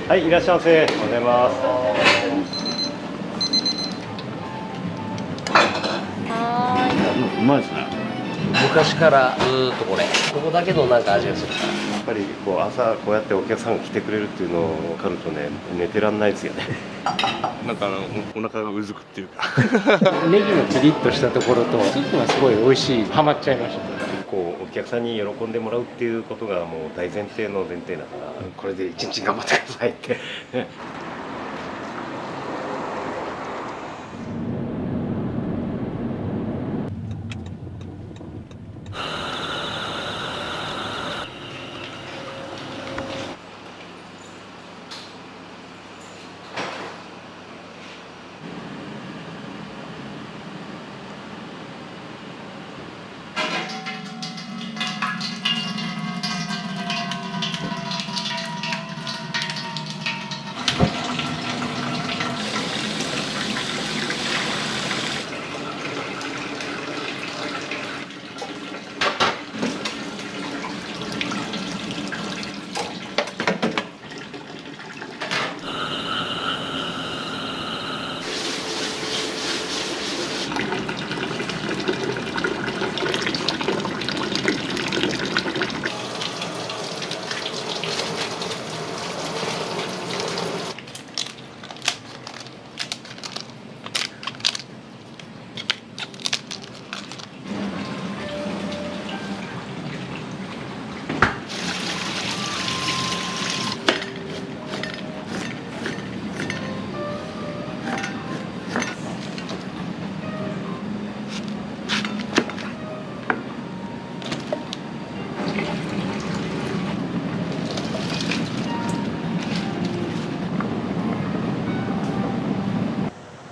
はい、いらっしゃいませ。おはようございます。うまいですね。昔からずーっとここだけのなんか味がするから。やっぱりこう朝こうやってお客さんが来てくれるっていうのを分かるとね、寝てらんないですよね。なんかお腹がうずくっていうかネギのピリッとしたところとスープがすごい美味しい、ハマっちゃいました。こうお客さんに喜んでもらうっていうことがもう大前提の前提だから、これで一日頑張ってくださいってね。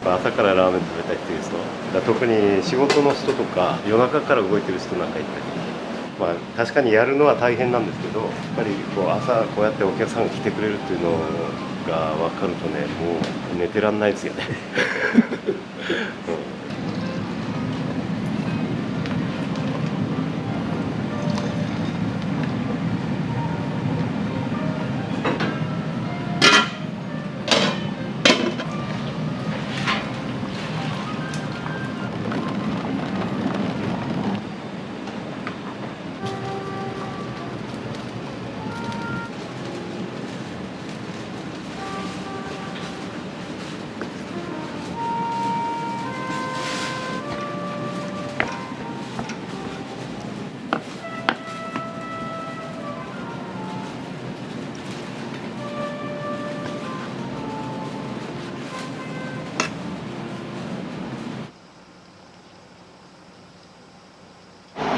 朝からラーメン食べたいっていう人、特に仕事の人とか夜中から動いてる人なんかいたり、まあ確かにやるのは大変なんですけど、やっぱりこう朝こうやってお客さんが来てくれるっていうのが分かるとね、もう寝てらんないですよね。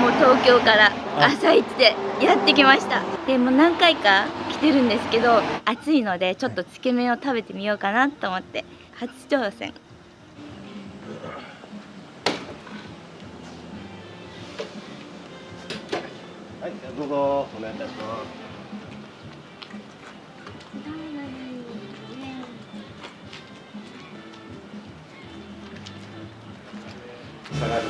もう東京から朝一でやってきました。でもう何回か来てるんですけど、暑いのでちょっとつけ麺を食べてみようかなと思って初挑戦。はい、どうぞお願いいたします。下がる。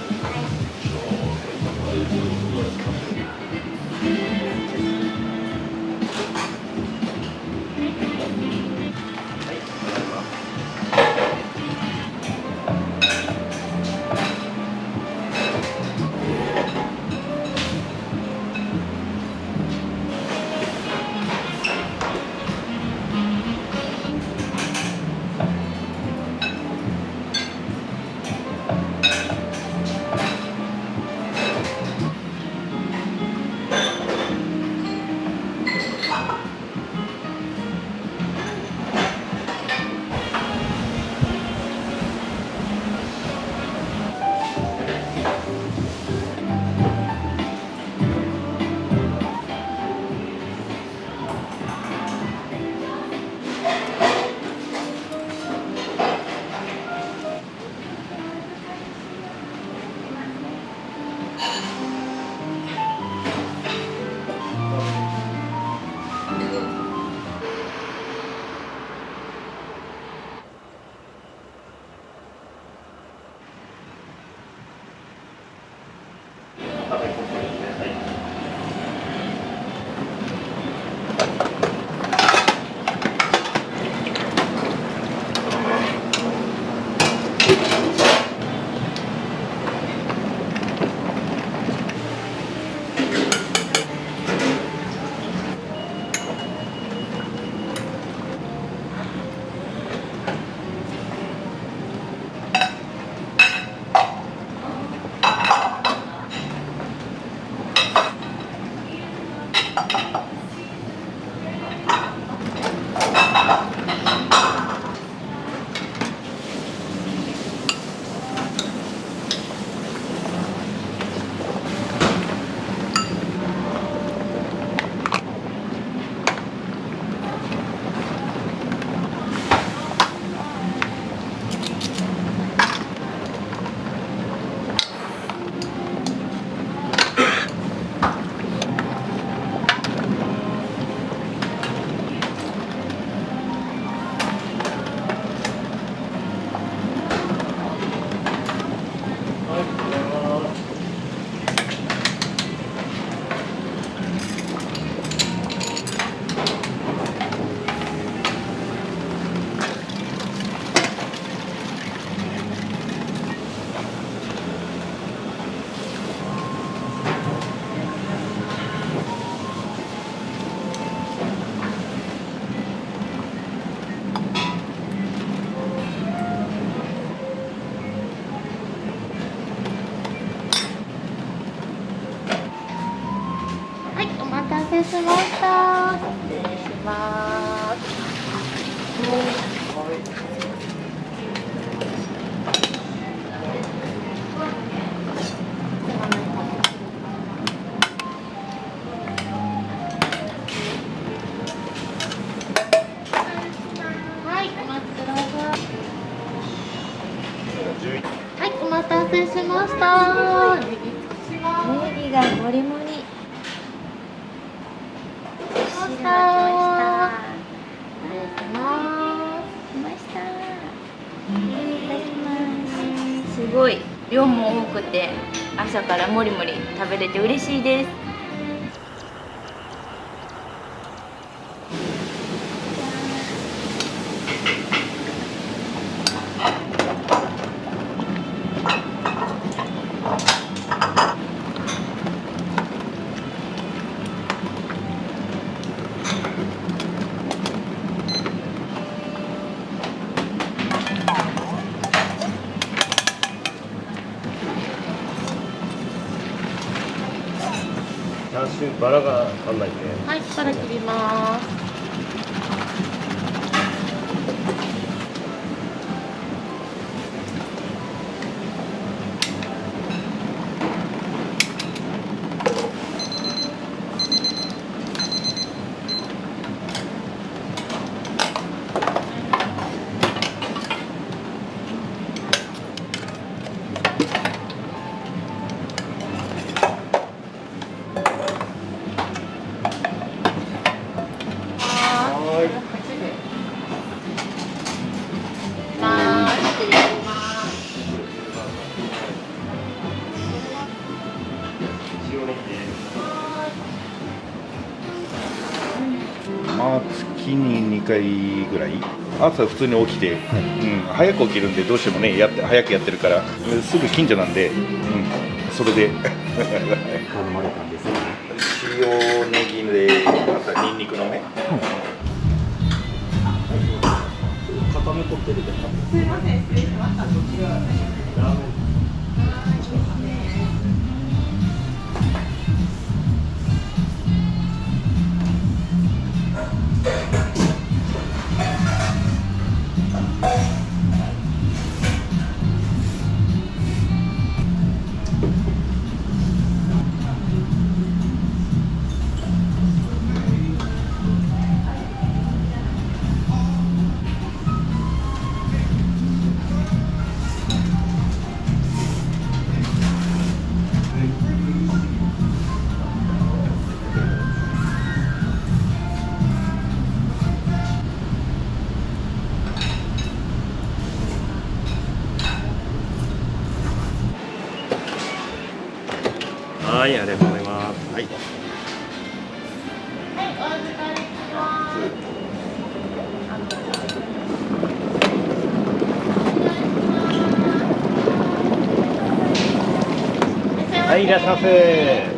せしました。ネギがもりもり。汁が来ました。来ました。いただきます。すごい量も多くて朝からもりもり食べれて嬉しいです。チャーシューバラが足んないね。はい、バラ切ります。まあ月に2回ぐらい朝普通に起きて、早く起きるんでどうしてもね早くやってるからすぐ近所なんで、それで頼まれたんですね。塩ネギでまたニンニクのね、固め取ってるで。すいません、失礼しました。こちらラーメン。はい、ありがとうございます。はい。はい、いらっしゃいませ。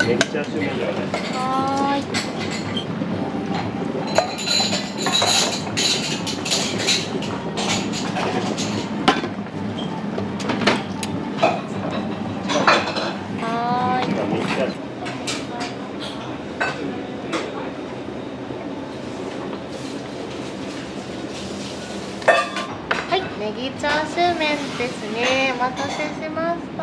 ネギチャーシュー麺だよね。はーい。はーい。ネギチャーシューはい、ネギチャーシュー麺ですね。お待たせしました。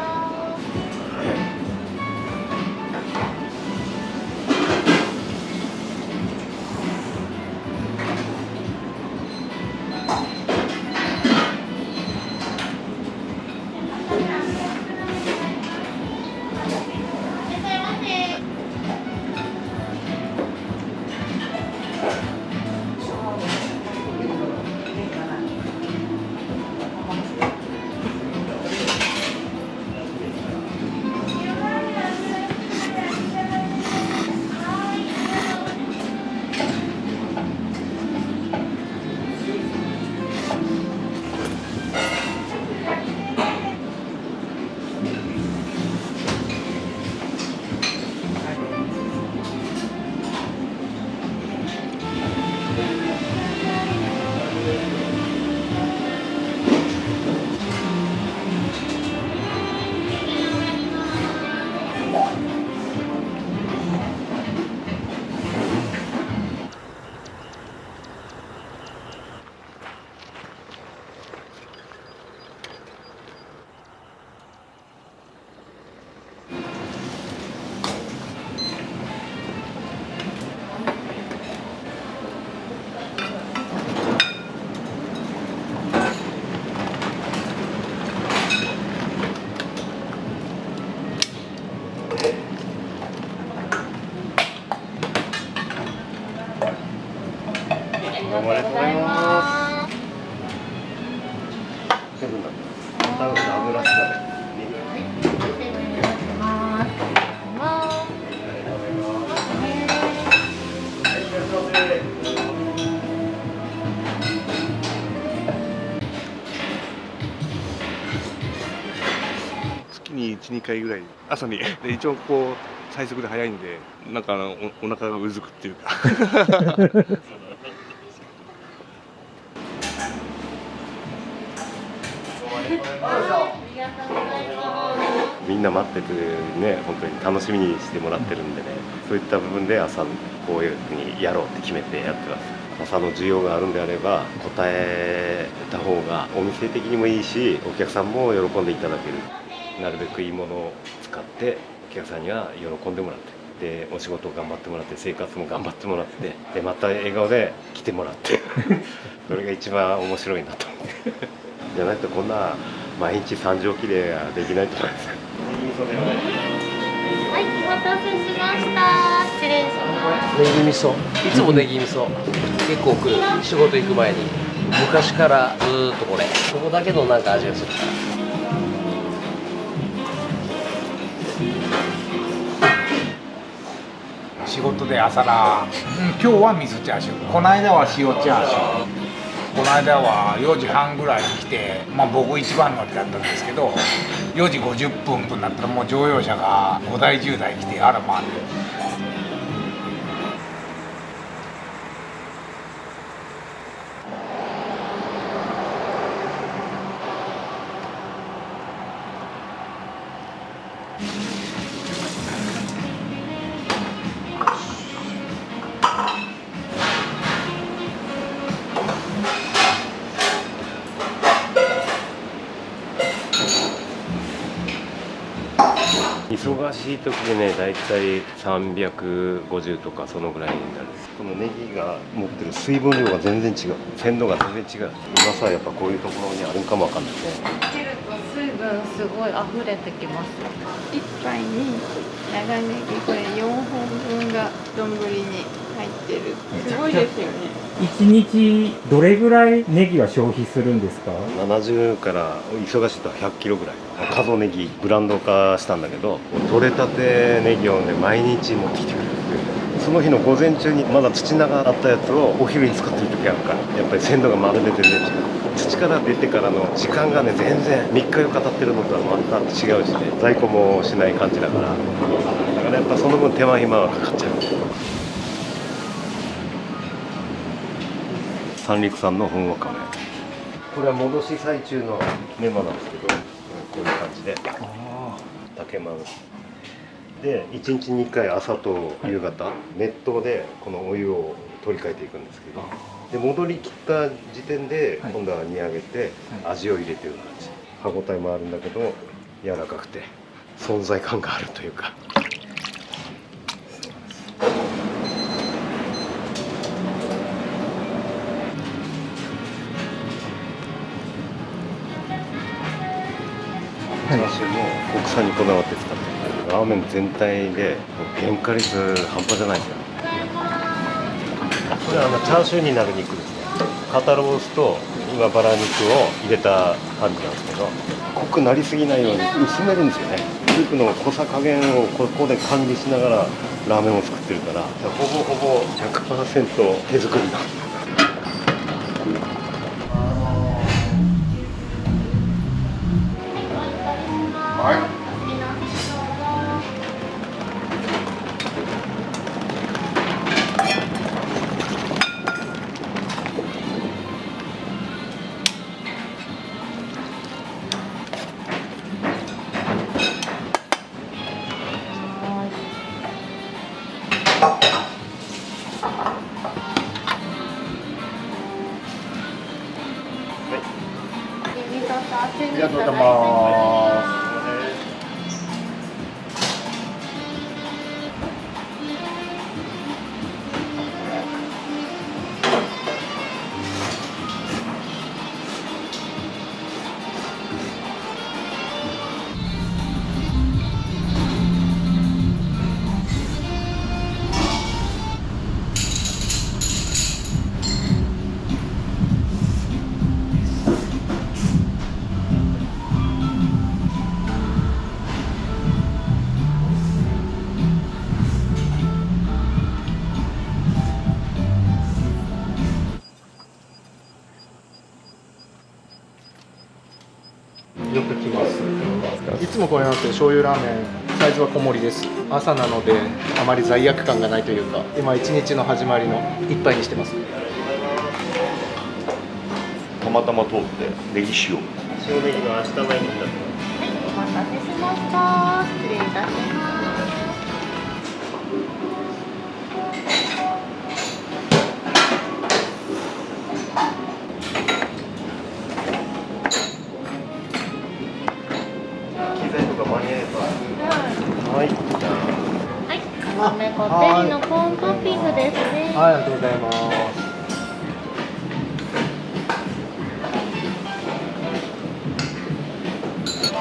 1、2回ぐらい朝にで一応こう最速で早いんでなんかお腹がうずくっていうかみんな待っててね、本当に楽しみにしてもらってるんでね、そういった部分で朝こういうふうにやろうって決めてやってます。朝の需要があるんであれば答えた方がお店的にもいいし、お客さんも喜んでいただける。なるべくいいものを使ってお客さんには喜んでもらって、でお仕事を頑張ってもらって、生活も頑張ってもらって、でまた笑顔で来てもらってそれが一番面白いなと思ってじゃないとこんな毎日3時起きではできないと思います。はい、お待たせしました。失礼します。ネギ味噌、いつもネギ味噌結構来る。仕事行く前に昔からずーっとここだけのなんか味がするから。仕事で朝な、今日は味噌チャーシュー、この間は塩チャーシュー、この間は4時半ぐらいに来て、僕一番乗りだったんですけど、4時50分となったらもう乗用車が5台10台来てあらまあ。忙しい時でね、だいたい350とかそのぐらいになる。このネギが持ってる水分量が全然違う、鮮度が全然違う。今さやっぱこういうところにあるんかもわかんないね。切ると水分すごい溢れてきます。一杯に長ネギこれ4本分が丼に入ってる。すごいですよね。1日どれぐらいネギは消費するんですか70から忙しいと100キロぐらい。加須ネギブランド化したんだけど、取れたてネギをね毎日持ってきてくれるっていう。その日の午前中にまだ土があったやつをお昼に使ってる時あるから、やっぱり鮮度がまるで全然違う。土から出てからの時間がね全然3日4日経ってるのとはまた違うしね、在庫もしない感じだから、だからやっぱその分手間暇はかかっちゃう。三陸産の本わかめ、これは戻し最中のメモなんですけど、こういう感じで竹丸で1日に1回朝と夕方熱湯でこのお湯を取り替えていくんですけど、で戻りきった時点で今度は煮上げて味を入れてる感じ。歯ごたえもあるんだけど柔らかくて存在感があるというか。チャーシューも国産にこだわって使ってる。ラーメン全体で原価率半端じゃないですよ。これはチャーシューになる肉ですね。肩ロースと今バラ肉を入れた感じなんですけど、濃くなりすぎないように薄めるんですよね。スープの濃さ加減をここで管理しながらラーメンを作ってるから、ほぼほぼ 100% 手作りなんです。ありがとうございます。もこれなんですけど、醤油ラーメンサイズは小盛りです。朝なのであまり罪悪感がないというか、今一日の始まりの一杯にしてます。たまたま通ってネギ塩。塩ネギの明日前にだった。お待たせしました。失礼いたします。機材とか間に合えば。はい。じゃあ。米こってりのコーントッピングですね。はい、ありがとうございます。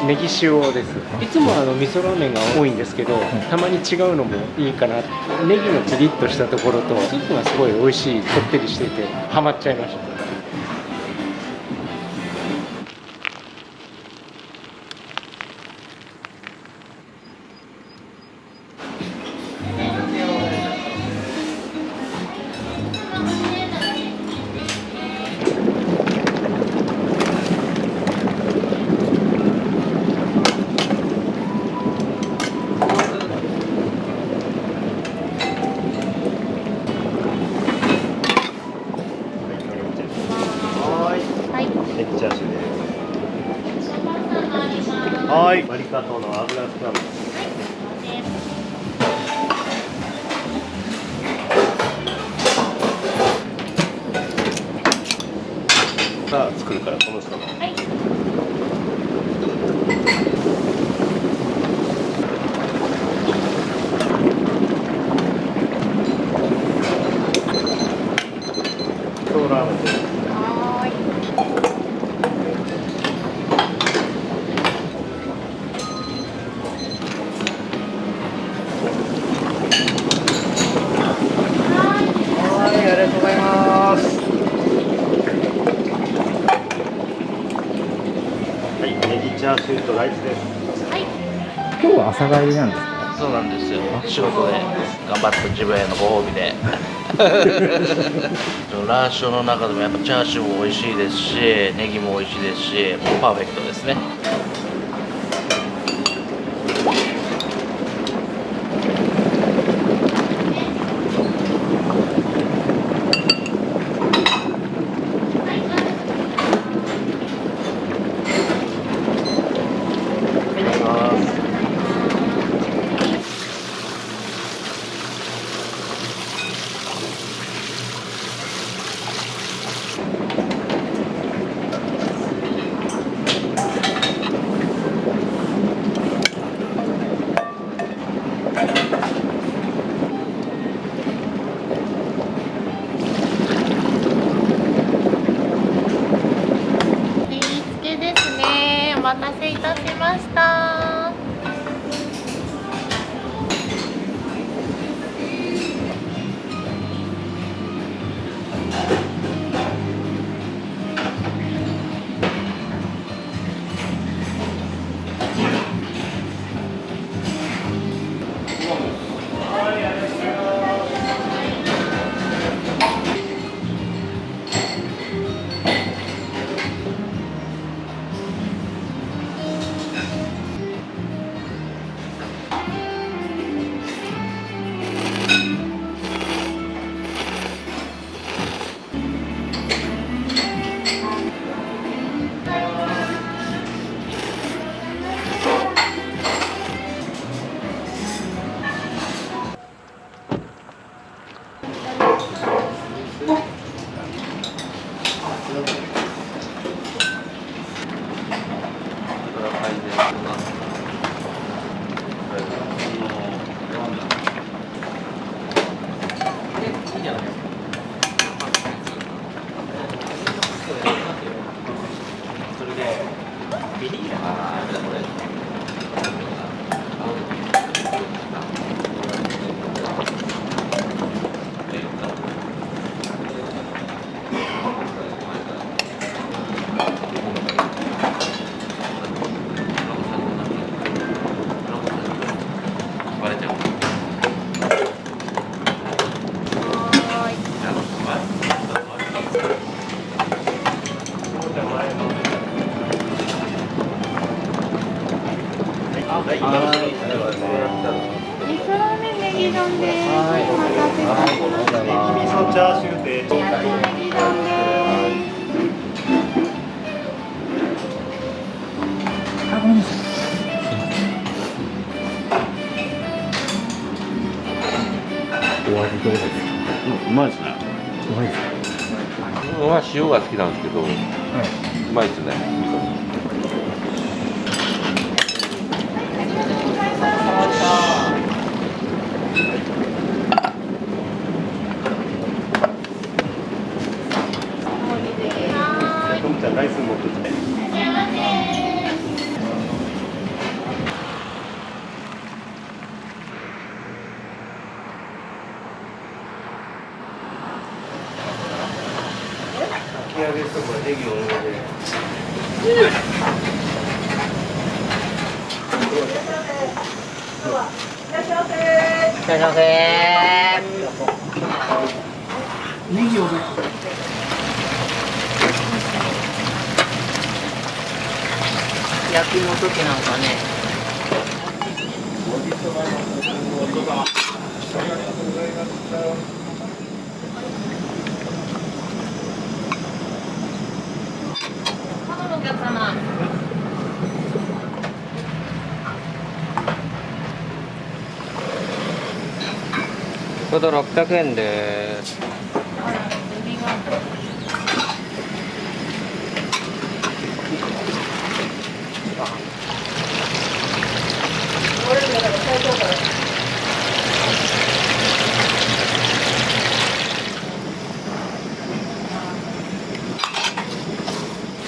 ネギ塩です。いつも味噌ラーメンが多いんですけど、たまに違うのもいいかな。ネギのピリッとしたところとスープがすごい美味しい、こってりしててハマっちゃいました。ネギチャーシューです。はい。マリカ島の油スクランブル。さあ作るからこの人の。ラーメンです。ありがとうございます。はい、ネギチャーシューとライスです。今日は朝帰りなんですか？そうなんですよ。仕事で頑張った自分へのご褒美で。ラーションの中でもやっぱチャーシューも美味しいですし、ネギも美味しいですし、もうパーフェクトですね。ぎ丼です。お待たせいたしました。味噌チャーシューで。焼きネギ丼です。お味どうですか？うまいですね。うまいですか？自分は塩が好きなんですけど、うまいですね。ともちゃんライス持ってきて。かき揚げとかネギ多めで。焼きの時なんかね。お客様。ちょうど600円です。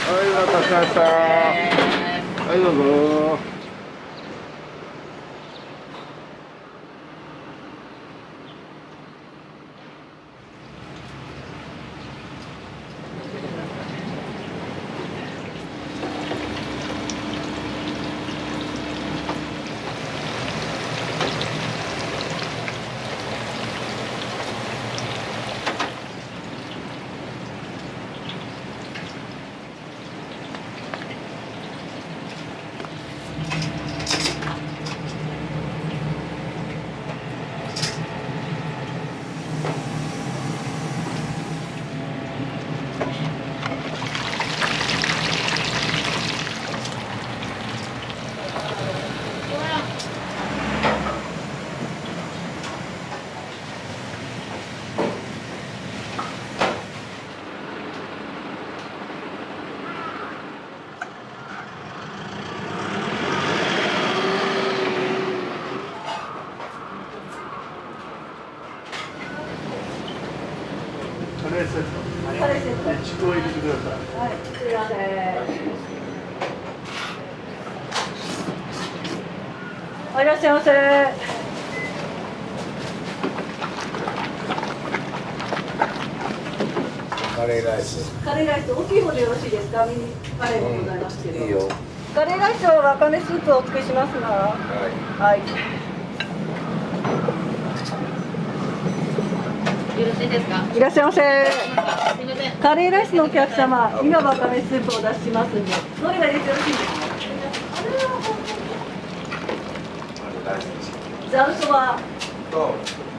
はい、お待たせしました。はい、どうぞ。いらっしゃいませ。カレーライス。カレーライス大きい方でよろしいですか？ミニカレーもございますけど。いいよ。カレーライスはわかめスープをお付けしますが。はい。よろしいですか？いらっしゃいませ。すみません。カレーライスのお客様、今わかめスープをお出ししますんで、どれがよろしいですか？ざるそば。と、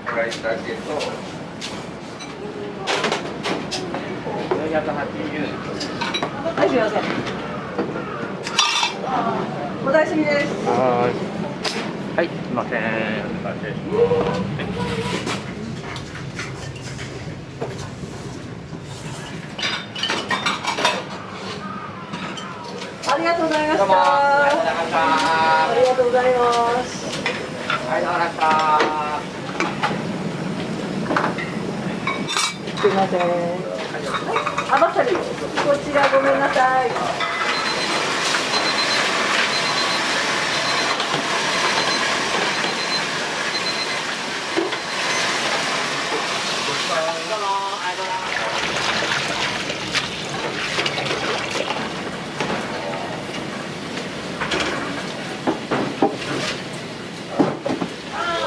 フライだけと。480円。はい、すみません。お大しみです。はい、すみません。お願いしありがとうございました。ありがとうございます。はい、どうもありがとうございました。すみません。あばさり、こちらごめんなさい。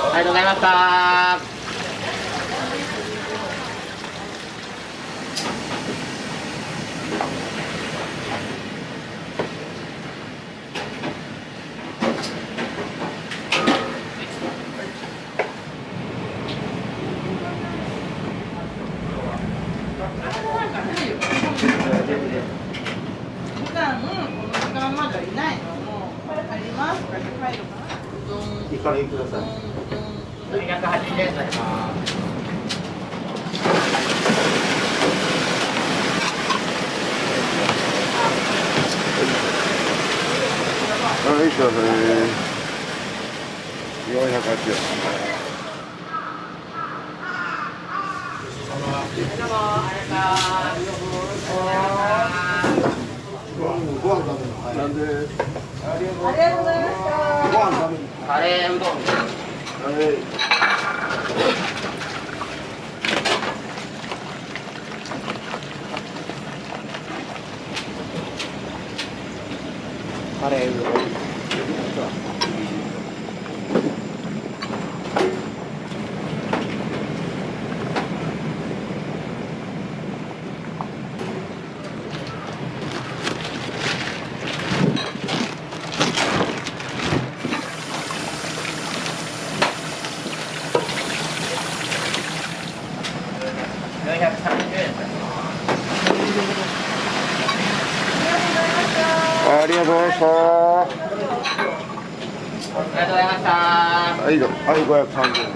ありがとうございました。カレーください。280円になります。はい、すいません。480円。ご飯食べるの？なんで？ありがとうございました。ご飯食べるの？カレーうどん。カレーうどん。ありがとうございました。はい、530円。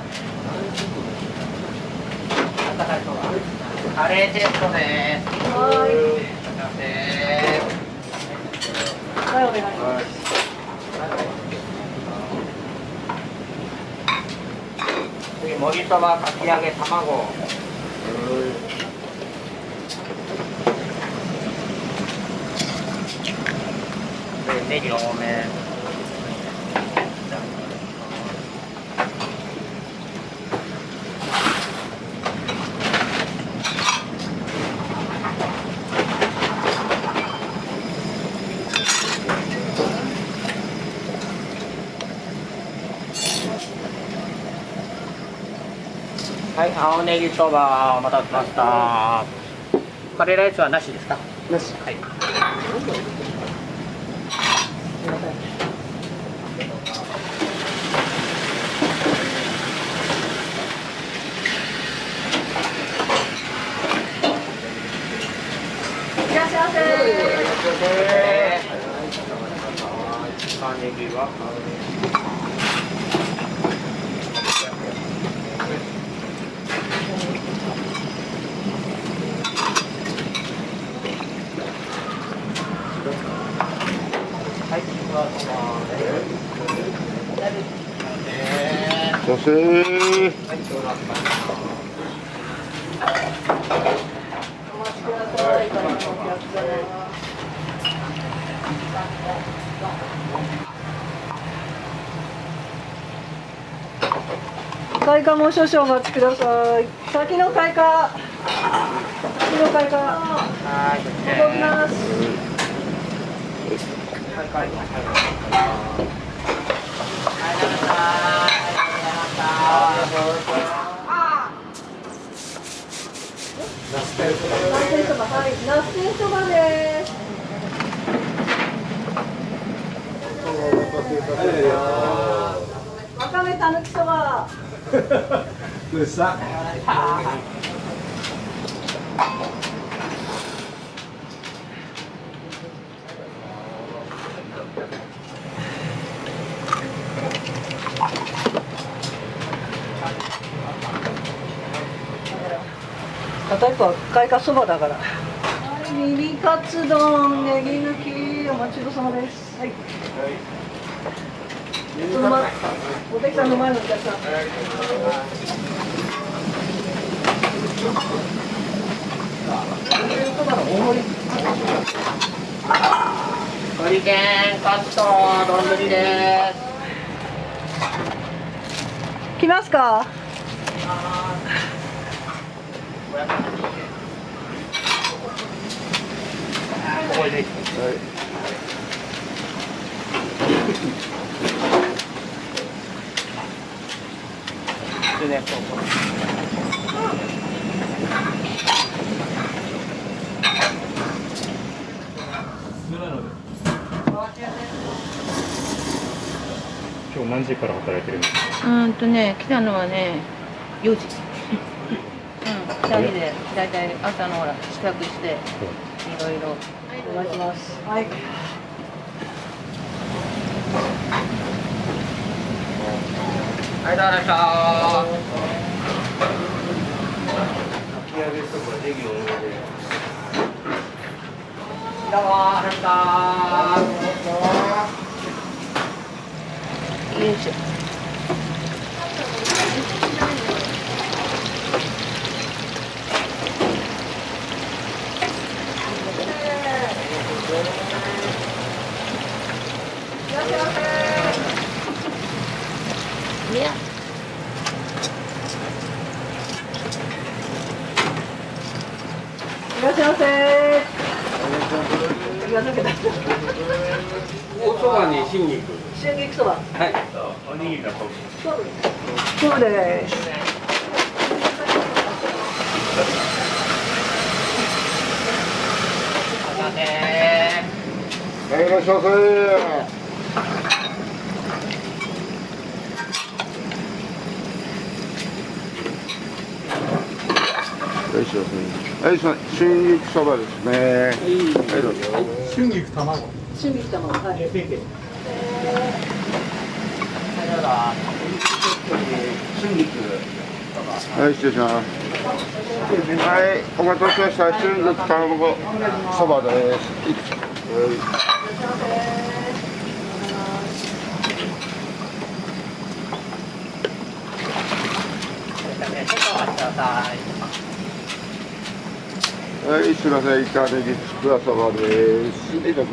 カレーテストです。はい、お願いします。次、盛りそば、かき揚げ、卵。で、ネギ多め。はい、青ネギそばお待たせしました。カレーライスはなしですか？なし。はい。いらっしゃいませ。青ネギは開花もう少々お待ちください。先の開花。先の開花。はい。動きます。ナス天そば、はい、ナス天そばです。わかめたぬきそば。うさ。片一方は開花そばだから。はい、ミニカツ丼、ネギ抜き、お待ちどうさまです。はい。おできさんの前のお客さん。鶏天カツと丼です。来ますか。今日何時から働いてるんですか？来たのはね、4時。2人でだいたい朝のほら支度していろいろお願いします。はい。はい、どうでした。き揚げとかネギ多めで。どうも、ありがとうございます。よいしょ。いや。いらっしゃいませ。おそばに春菊。春菊そば。はい。おにぎりだと。そうです。いらっしゃいませ。よいしょ。はい、春菊そばですね。はい、どうぞ。春菊卵。春菊卵。はい。春菊。はい、失礼します。はい、お待たせしました。春菊卵そばです。はい、すみません、イカネギちくわそばです。はい、どうぞ。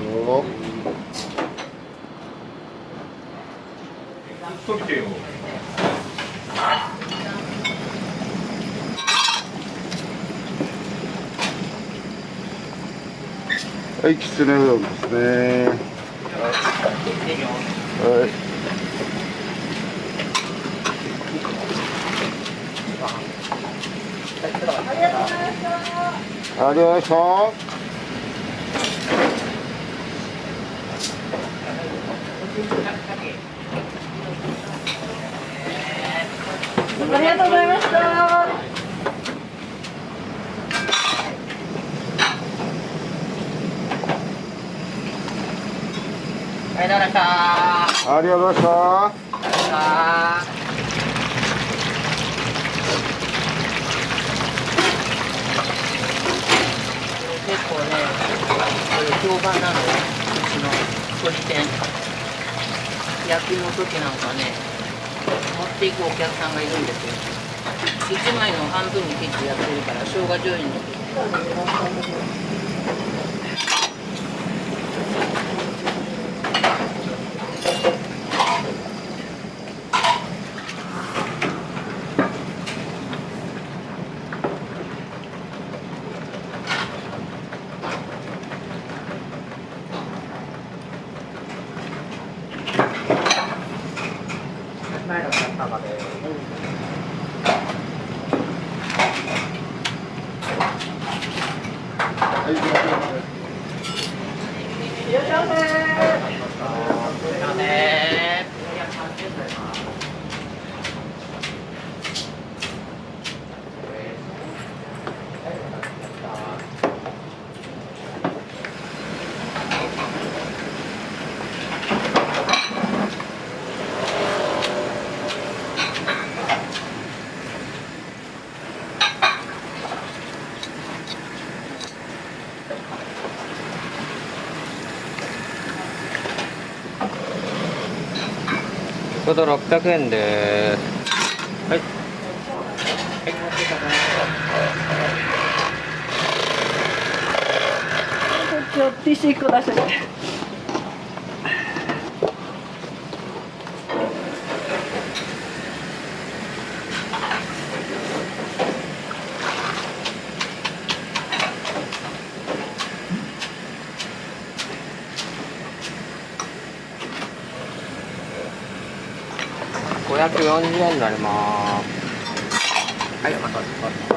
はい、きつねうどんですね。はい。ありがとうございました。ありがとうございました。はい、どうでした。ありがとうございました。結構ね、これ評判なのよ、うちの鶏天。焼きの時なんかね、持っていくお客さんがいるんですよ。1枚の半分に切ってやってるから、生姜醤油に。前の方で。はい、いらっしゃいまちょうど600円です。はい。ちょっとティッシュ1個出してて。540円になります。はい、お待たせしました。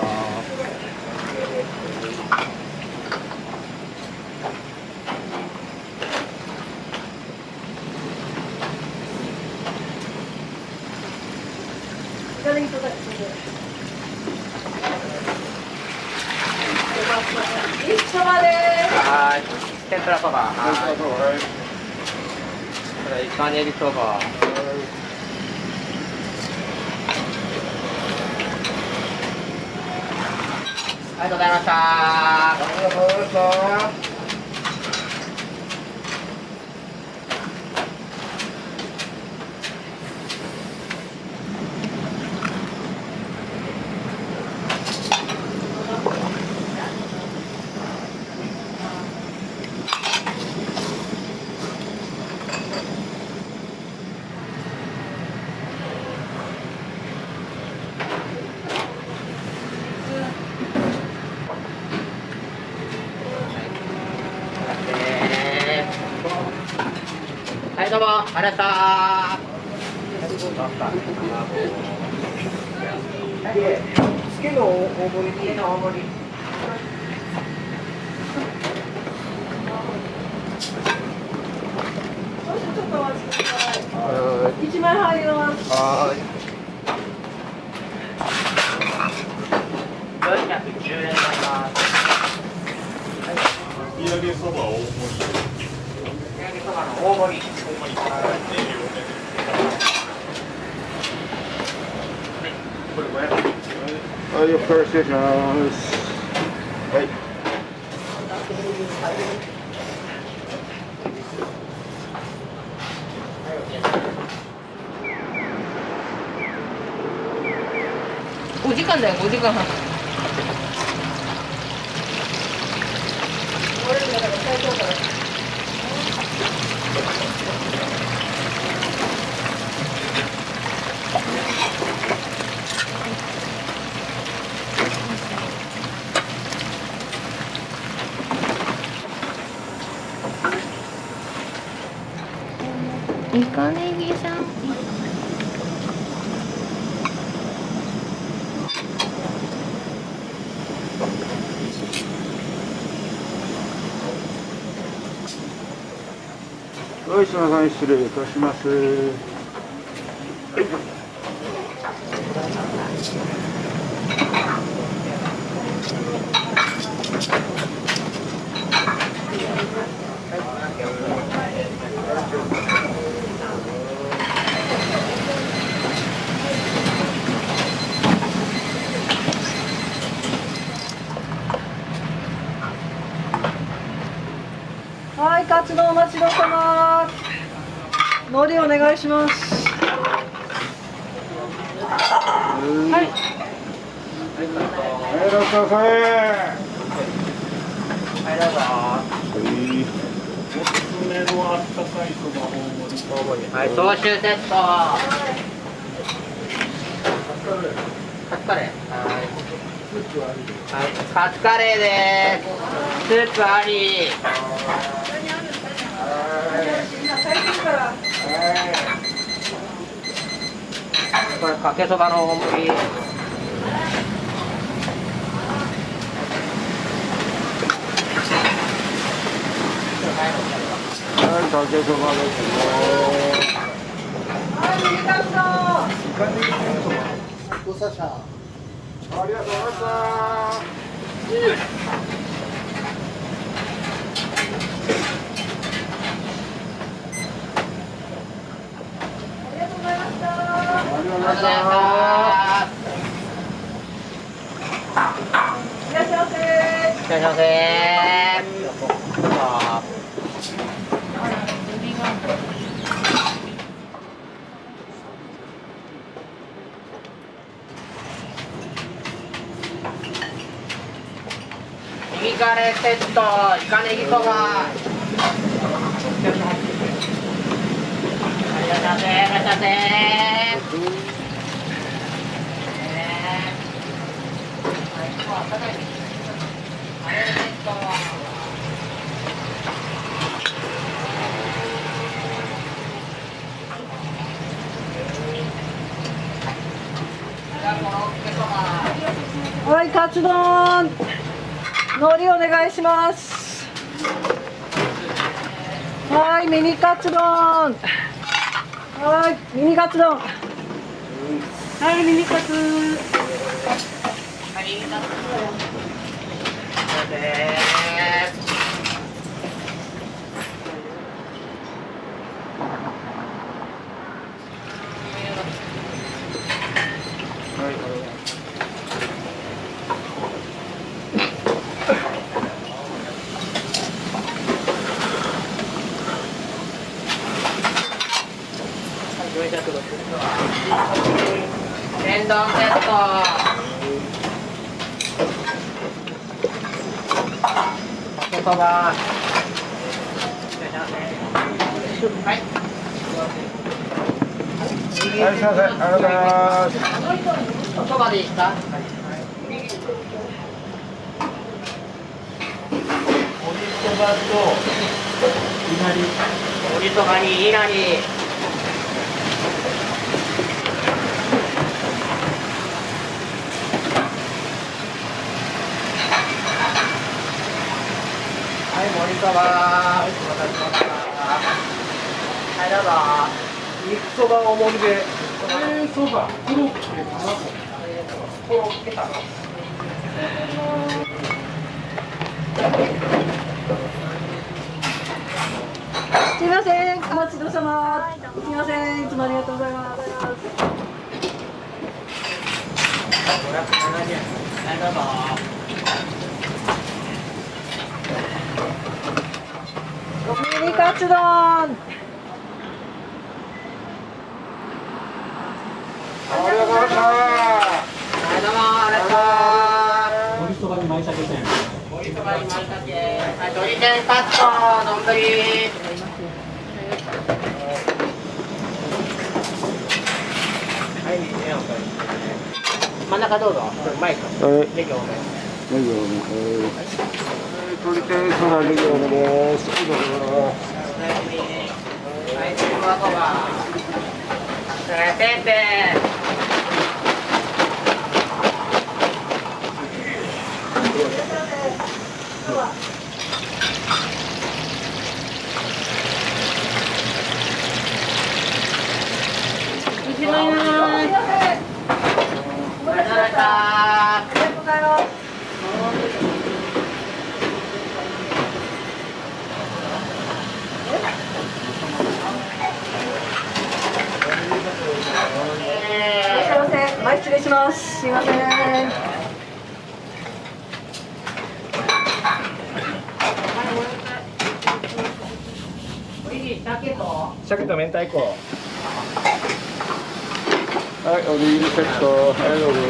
はい、天ぷらそば。はい。これイカ練りそば。ありがとうございました。ありがとうございました。はい、どうも、ありがとうございました。つけの大盛り、つけの大盛り。ちょっとお待ちください。1枚入ります。はい。410円になります。売上そば大盛り。売上そばの大盛り。これ500円。はい、お疲れ失礼します。はい。5時間だよ、5時間半。イカネギさん。はい、すみません、失礼いたします。はい、カツ丼お待ちどうさま。海苔お願いします。はい。はい、いらっしゃいませ。はい、どうぞ。おすすめのあったかいそば大盛り。はい、総集セット。カツカレー。はい。カツカレーです。スープあり。これかけそばの大盛り。はい、かけそばですね。はい、ミニカツ丼。ありがとうございました。ありがとうございます。いらっしゃいませ。いらっしゃいませ。ミニカレーセット、イカネギそば。いらっしゃいませ。いらっしゃいませ。はい、カツ丼。海苔お願いします。はい、ミニカツ丼。はい、ミニカツ丼。はい、ミニカツ。はい、ミニカツ。そば。はい。はい、すみません、ありがとうございます。おそばでいいですか。おりそばといなり。おりそばにいなり。はい、盛りそば。はい、どうぞ。肉そば大盛りで。そば、コロッケ、卵。コロッケ、卵。すみません、お待ちどうさま。すみません、いつもありがとうございます。570円。はい、どうぞ。ミニカツ丼。ありがとうございました。はい、どうも、ありがとう。おりそばに舞茸せん。おりそばに舞茸。はい、鶏天カツと丼。はい、真ん中どうぞ。マイク。はい。ネギ多め。ネギ多め。鶏天そばネギ多めです。はい、ふわそば。ペンペン。前失礼します。すみません。鮭と明太子。はい、おにぎりセット。はい、どうぞ。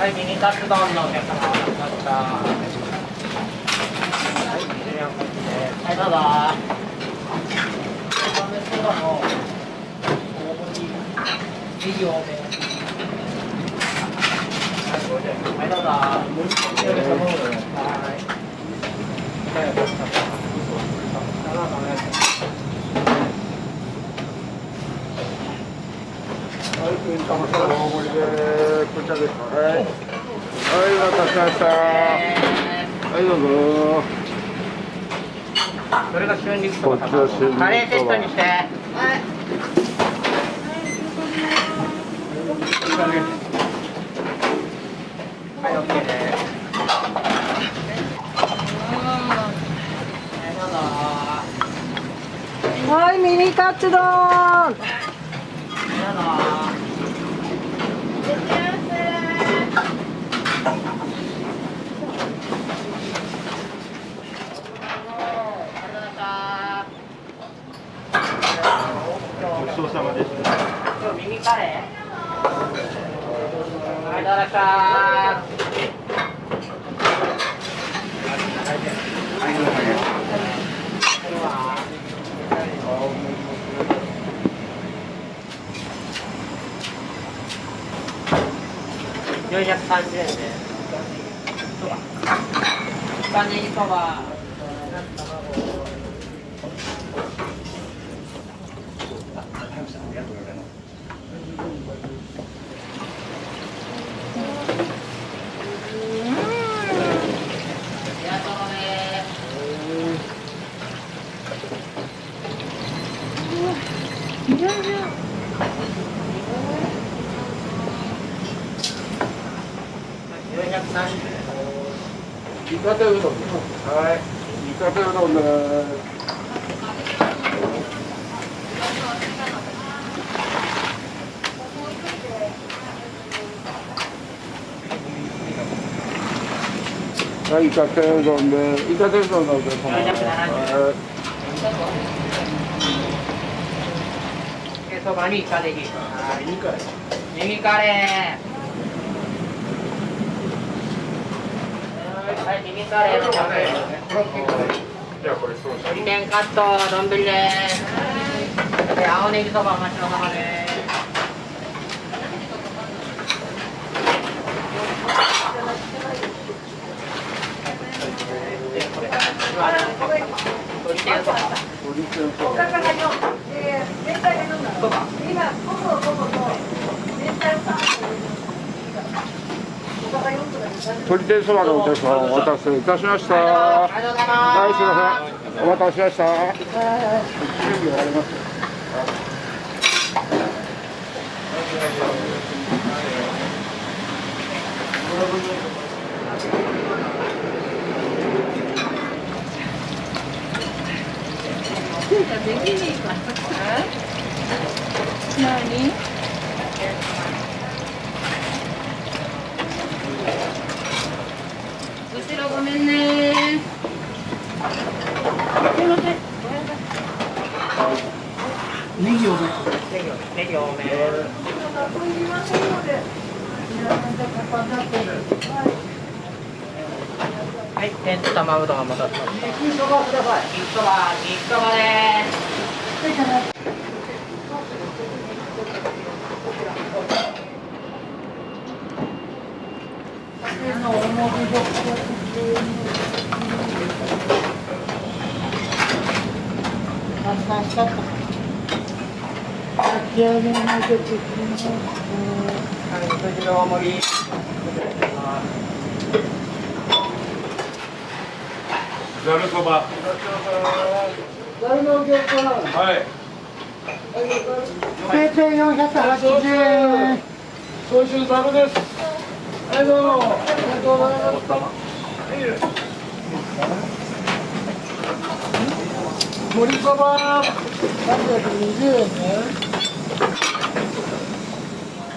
はい、ミニカツ丼のお客様お待たせしました。はい、14個です。はい、どうぞ。ネギ多め。はい、どうぞ。はい、金玉そば大盛りでこちらです。はい。はい、お待たせしました。はい、どうぞ。それが春菊そば。こっちは春菊そば。カレーセットにして。はい。はい、オッケーです。はい、ミニカツ丼。ごちそうさまでした。今日ミニカレー。はい、どうぞ。430円です。パンネギそば。イカ天うどん。はい。イカ天うどんです。はい、イカ天丼で、イカ天丼のお客様。そばにイカネギ。ネギカレー。はい、ネギカレーの100円。鶏天カット丼です。で、青ネギそばお待ちの様です。鶏天そば。鶏天そばのお客様、お待たせいたしました。はい、すみません。お待たせしました。準備終わります。何？後ろごめんね。すいません。ネギ多め。ネギ多め。はい、天と玉うどんお待たせしました。肉そばください。肉そばです。ざるそば。ざるのお客さん。はい。定点480円。総集ざるです。はい、どうも。ありがとうございました。盛りそば320円ね。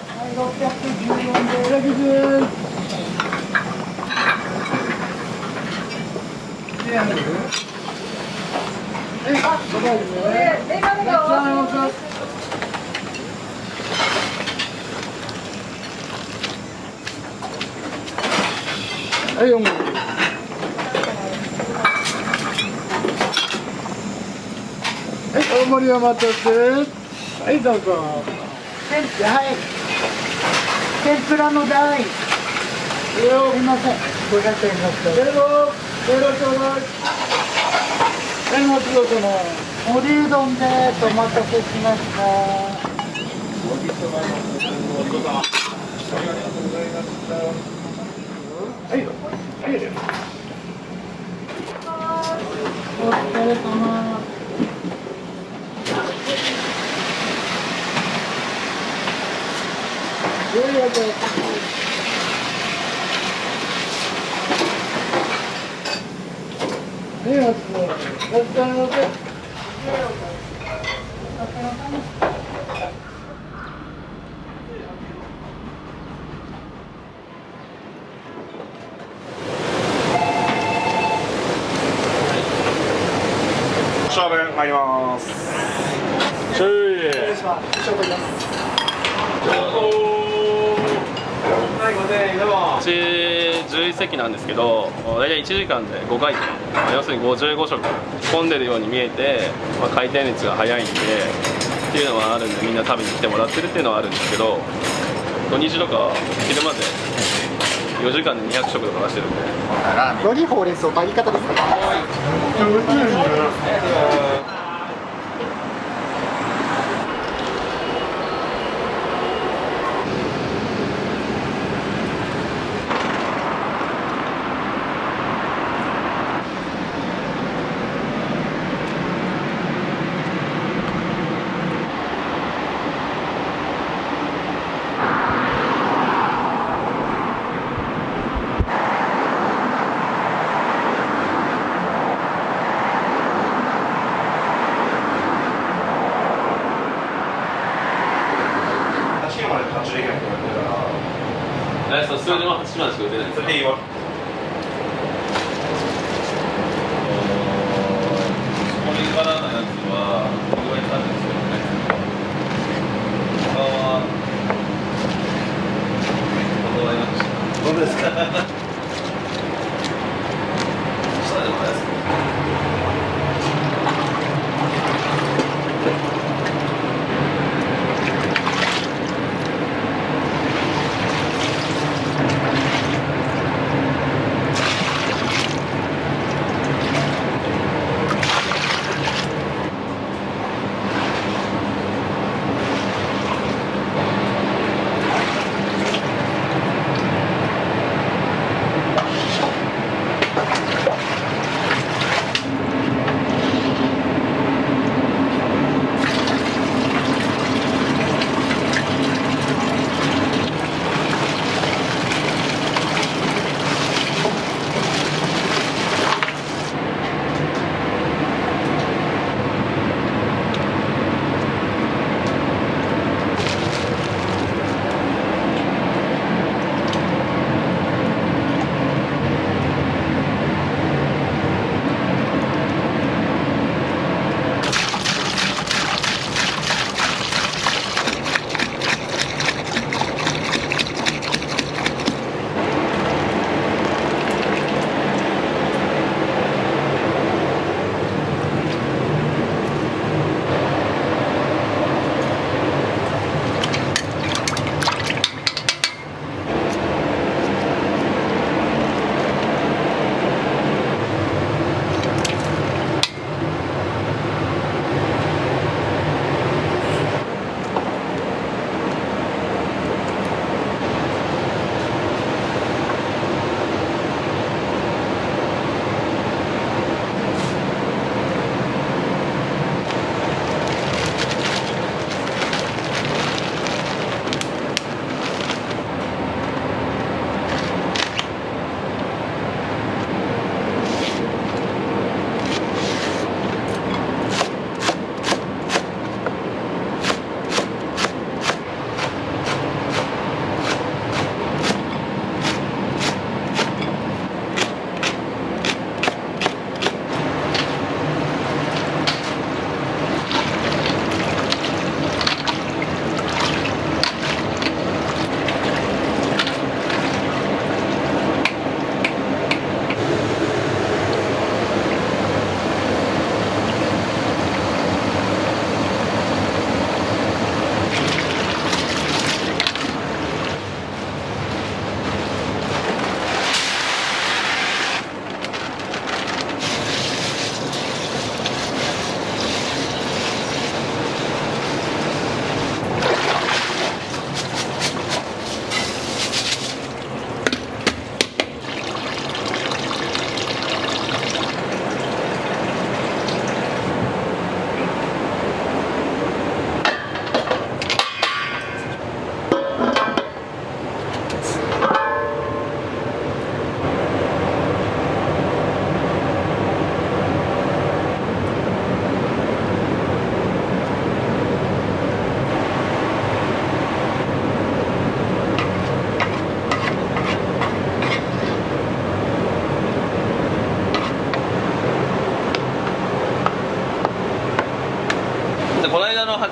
はい、614で60円。あ、そばですね。めっちゃあります。はい、4枚。はい、大盛りお待たせ。はい、どうぞ。はい。天ぷらの台。すいません。500円の人。ゼロちょうだい。はい、もちろんの盛りうどんでお待たせしました。はい、はい、お疲れ様。正面入ります。うち11席なんですけど、大体1時間で5回転、要するに55食混んでるように見えて、回転率が速いんでっていうのはあるんで、みんな食べに来てもらってるっていうのはあるんですけど、土日とか昼まで4時間で200食とか出してるんで。海苔ほうれん草バギ方ですか？数字も8時までしか打てないんですか？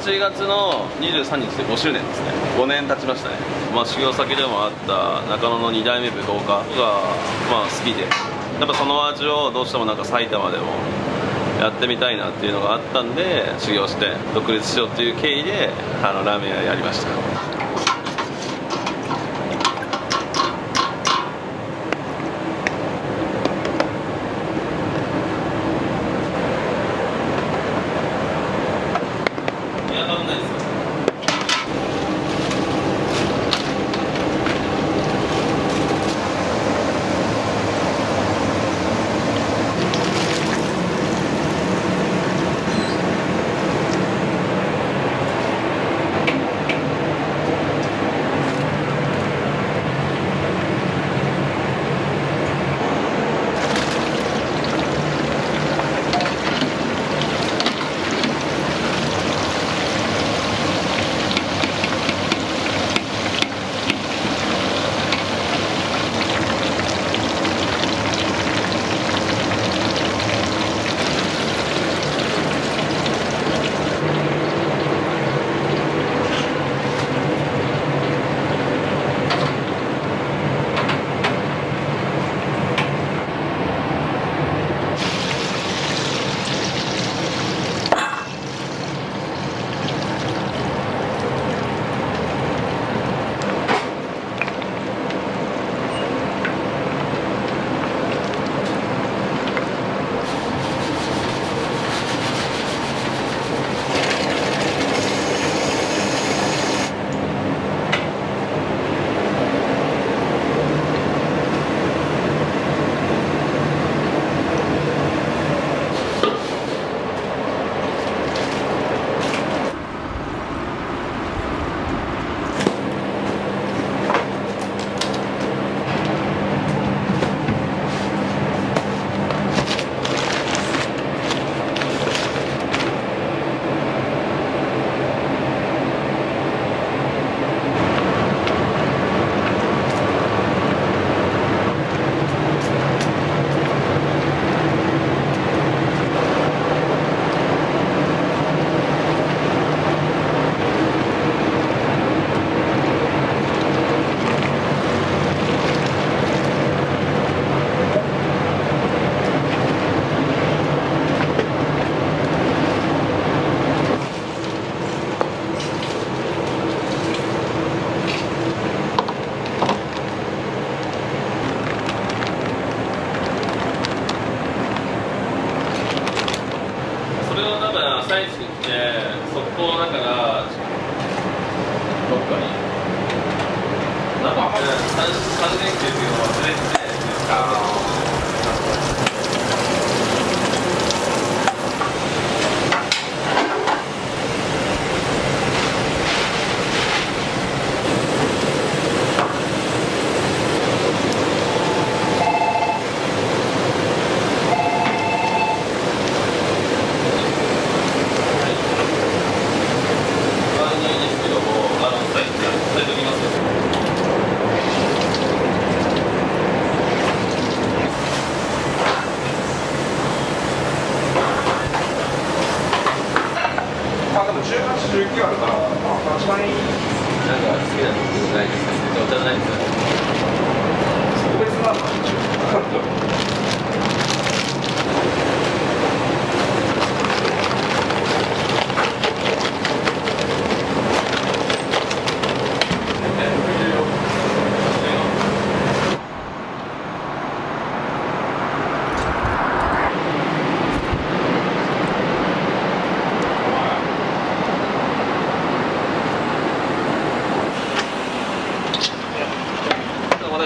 8月の23日で5周年ですね。5年経ちましたね。修行先でもあった中野の2代目武道家が、好きで、やっぱその味をどうしても埼玉でもやってみたいなっていうのがあったんで、修行して独立しようっていう経緯でラーメン屋やりました。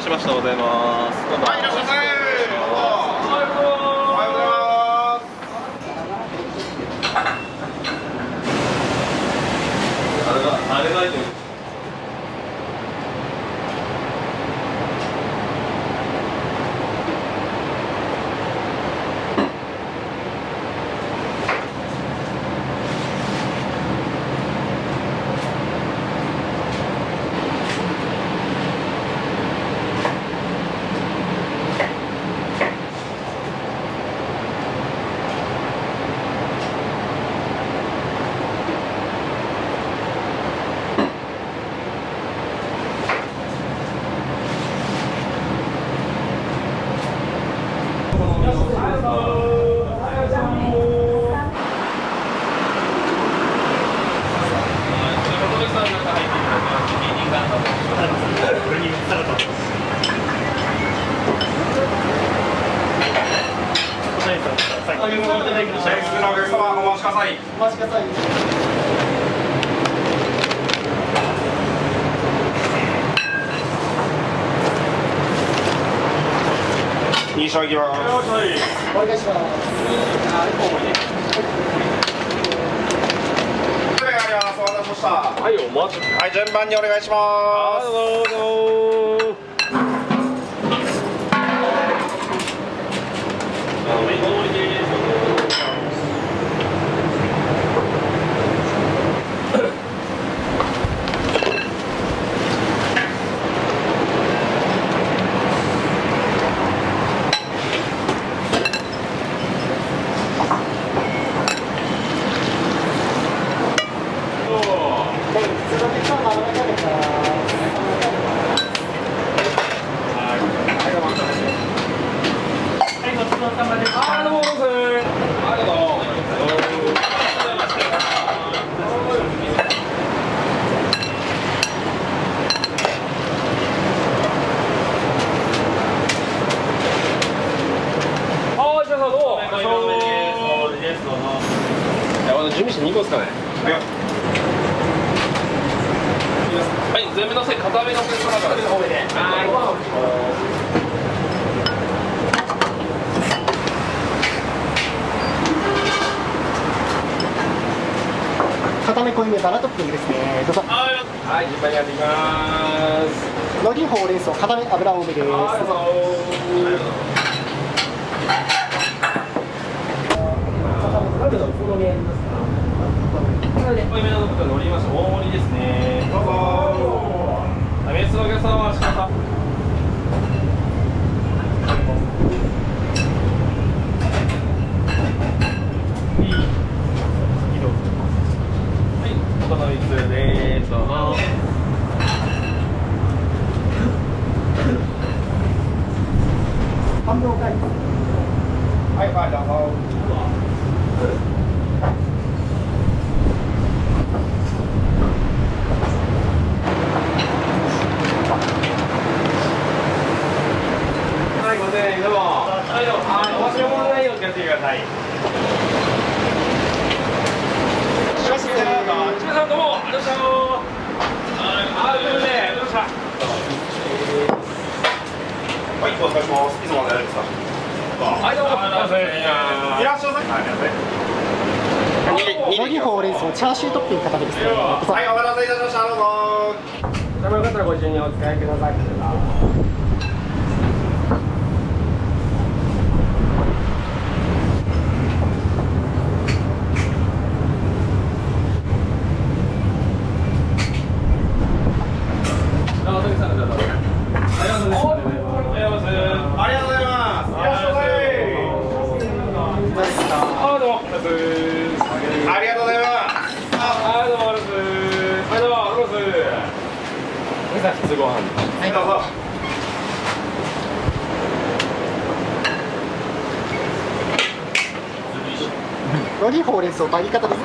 しました。おはようございます。はい、いらっしゃいませ。あれがいいと思う。食べ物いただきました。お客様お待ちください。お待ちください。2社いきます。お願いします。お待たせしました。はい、お待ち。はい、順番にお願いします。どうぞ。準備して2個ですかね。はい、全部のせ、片目のせそばからです。固め濃いめバラトッピングですね。どうぞ。はい、順番にやっていきます。海苔ほうれん草固め油多めです。濃いめのところ乗りました。大盛りですね。どうぞ。別のお客様は仕方。はい、この3つです。どうぞ。半分おかわり。はい、はい、どうぞ。はい、お願いします。いつものやつですか。はい、どうも。いらっしゃいませ。海苔ほうれん草チャーシュートッピング固めですね。はい、お待たせいたしました。どうぞ。お邪魔の方はご順にお使いください。普通ご飯。はい、どうぞ。海苔ほうれん草バリカタですね。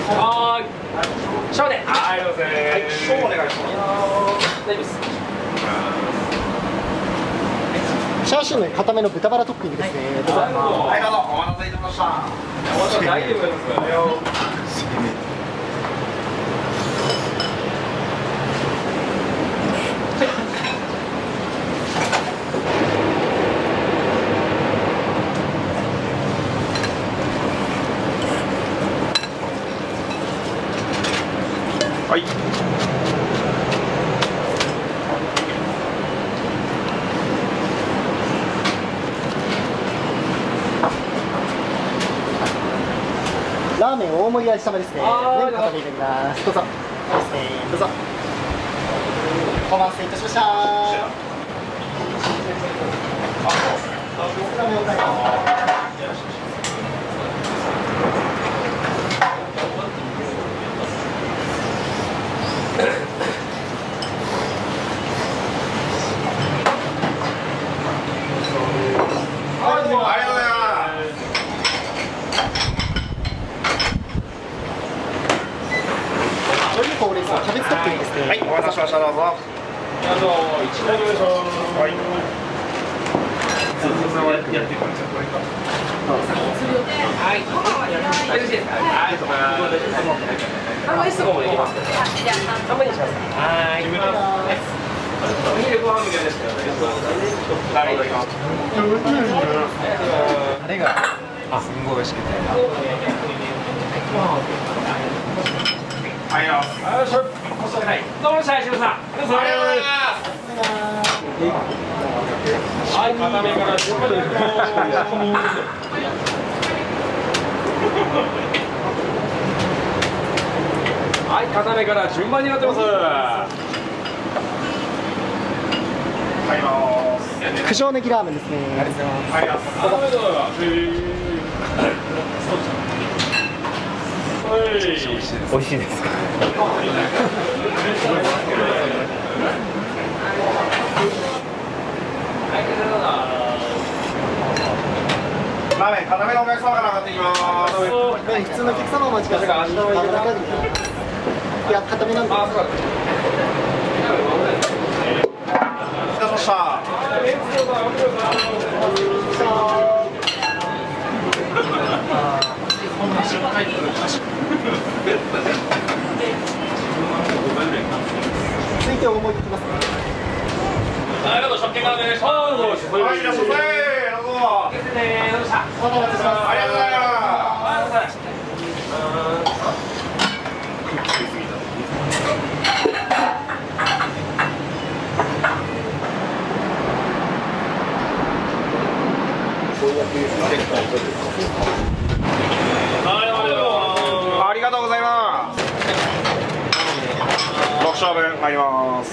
はい。ショーで。はい、どうぞ。はい、ショーお願いします。大丈夫です。チャーシューの固めの豚バラトッピングですね。どうぞ。はい、どうぞ。お待たせいたしました。お待たせ大丈夫ですよ。はい。ラーメン大盛り味玉ですね。麺固めになります。どうぞ。ですね。どうぞ。お待たせいたしました。ほうれん草キャベツトッピングですね。はい、お待たせしました。どうぞ。タレがすんごい美味しくて。はい、固めから順番になってます。九条ネギラーメンですね。ありがとうございます。美味しいですか。ラーメン固めのお客様から上がっていきます。普通のお客様お待ちください。いや、固めなんで。お待たせしました。続いて思いつきますね。ありがとう、食券からお願いします。はい、いらっしゃいませ。どうぞ。お待たせします。ありがとうございます。ありがとうございます。6勝分入ります。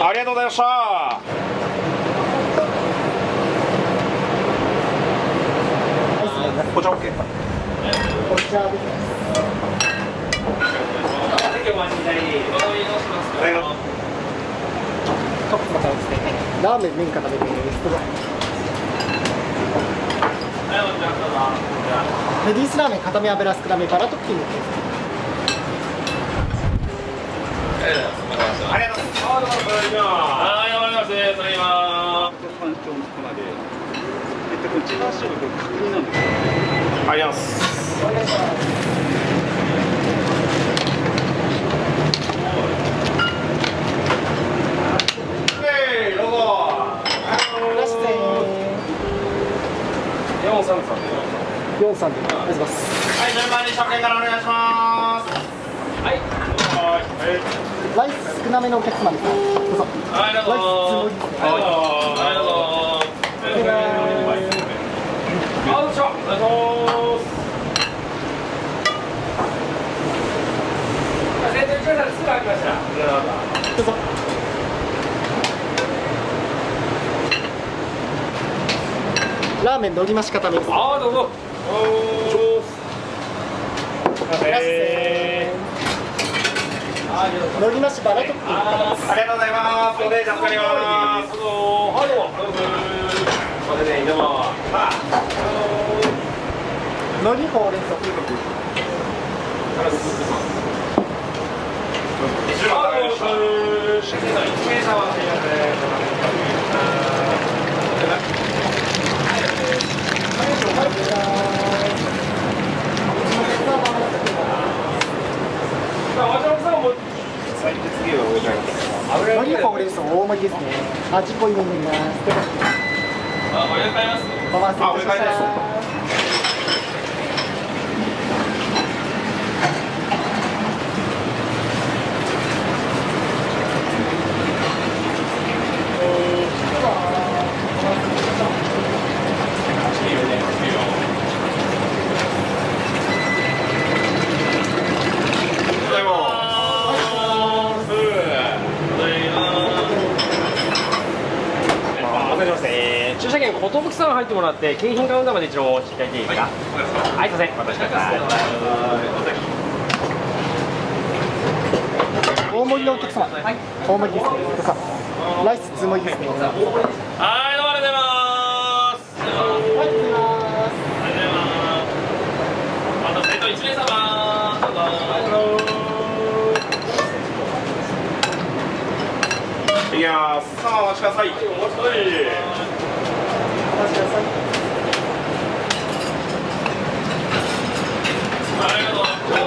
ありがとうございました。お茶 OK。お茶です。カップの方ですね。ラーメン麺固めです。どうぞ。レディースラーメン固め油少なめバラトッピングです。ありがとうございます。はい、頑張ります。それ今。山頂のこまで。こっちの足を確認なんですよ。ありがとうございます。4、3でお願いします。はい、順番に食券からお願いします。はい。ライス少なめのお客様です。どうぞ。はい、どうぞ。はい、どうぞ。あ、どうしよう。お願いします。先頭1名さんすぐ開きました。どうぞ。ラーメンのり増し固めです。ああ、どうぞ。のり増しバラトッピング。ありがとうございます。お姉ちゃん助かります。はい、どうも。これで、でも。のりほうれん草。のりほうれん草大盛りですね。味濃いめになります。あ、お湯買います。お待たせしました。駐車券、寿さん入ってもらって、景品カウンターまで一度お持ちいただいていいですか。はい、すみません、渡してください。大盛りのお客様。はい。大盛りですね。どうぞ。ライス2盛りですね。はい、どうもありがとうございます。はい、ありがとうございます。ありがとうございます。また先頭1名様。どうぞ。ます。さあお待ちください。お待ちください。ありがとうござい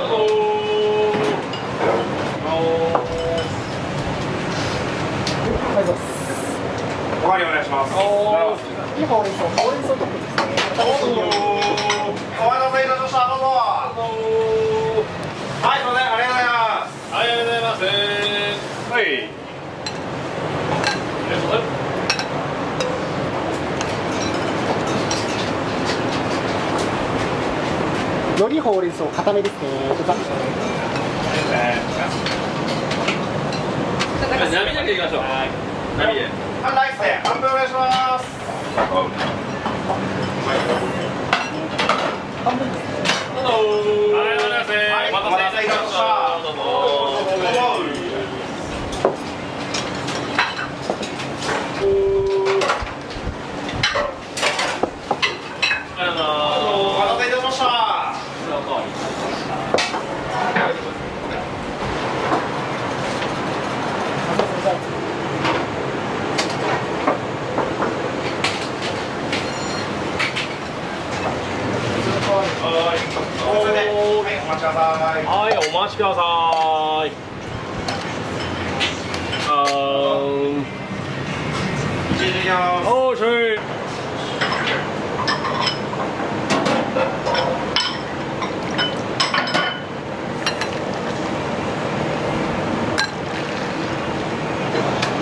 ます。おかわりお願いします。いいほうれん草トップですね。お待たせいたしました。どうぞ。はい、すみません、ありがとうございます。ありがとうございます。はい。よりほうれん草固めですね。波だけいきましょう。波で。半ライスで半分お願いします。半分ですね。どうぞ。ありがとうございます。お待たせいたしました。どうぞ。お待たせいたしました。はい、お待ちください。おーしい。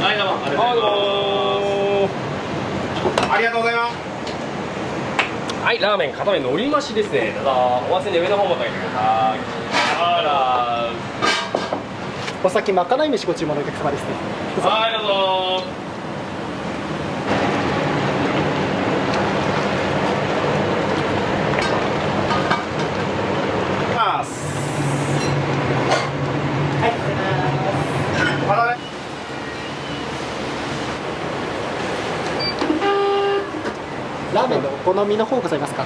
はい、どうもありがとうございます。ありがとうございます。はい、ラーメン固め海苔増しですね。どうぞ。お忘れで上の方も食べてください。あら。お先まかない飯ご注文のお客様ですね。はい、どうぞ。ラーメンのお好みの方ございますか。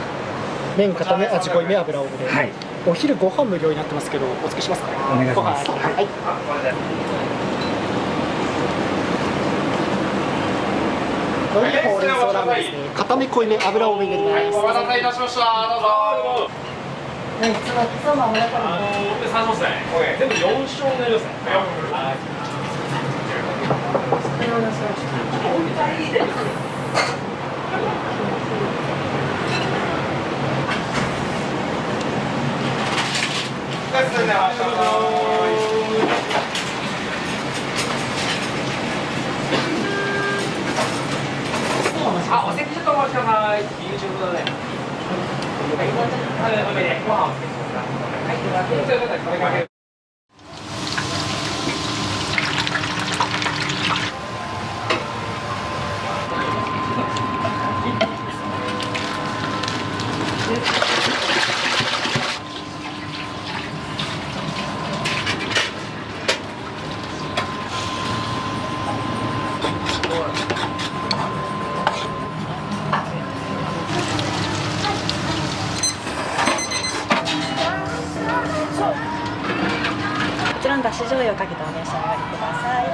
麺固め、味濃いめ、油多めで、はい、お昼ご飯無料になってますけど、お付けしますか。お願いします。はい。ほうれん草ラーメンですね。固め濃いめ、油多めになります。お待たせいたしました。どうぞ。そばもやっぱり。三勝ですね。全部4勝になりますね。はい。あ、お席ちょっとお待ちください。入り中だね。はい、でご飯をつけてください。はい、こちらのだし醤油をかけてお召し上がりください。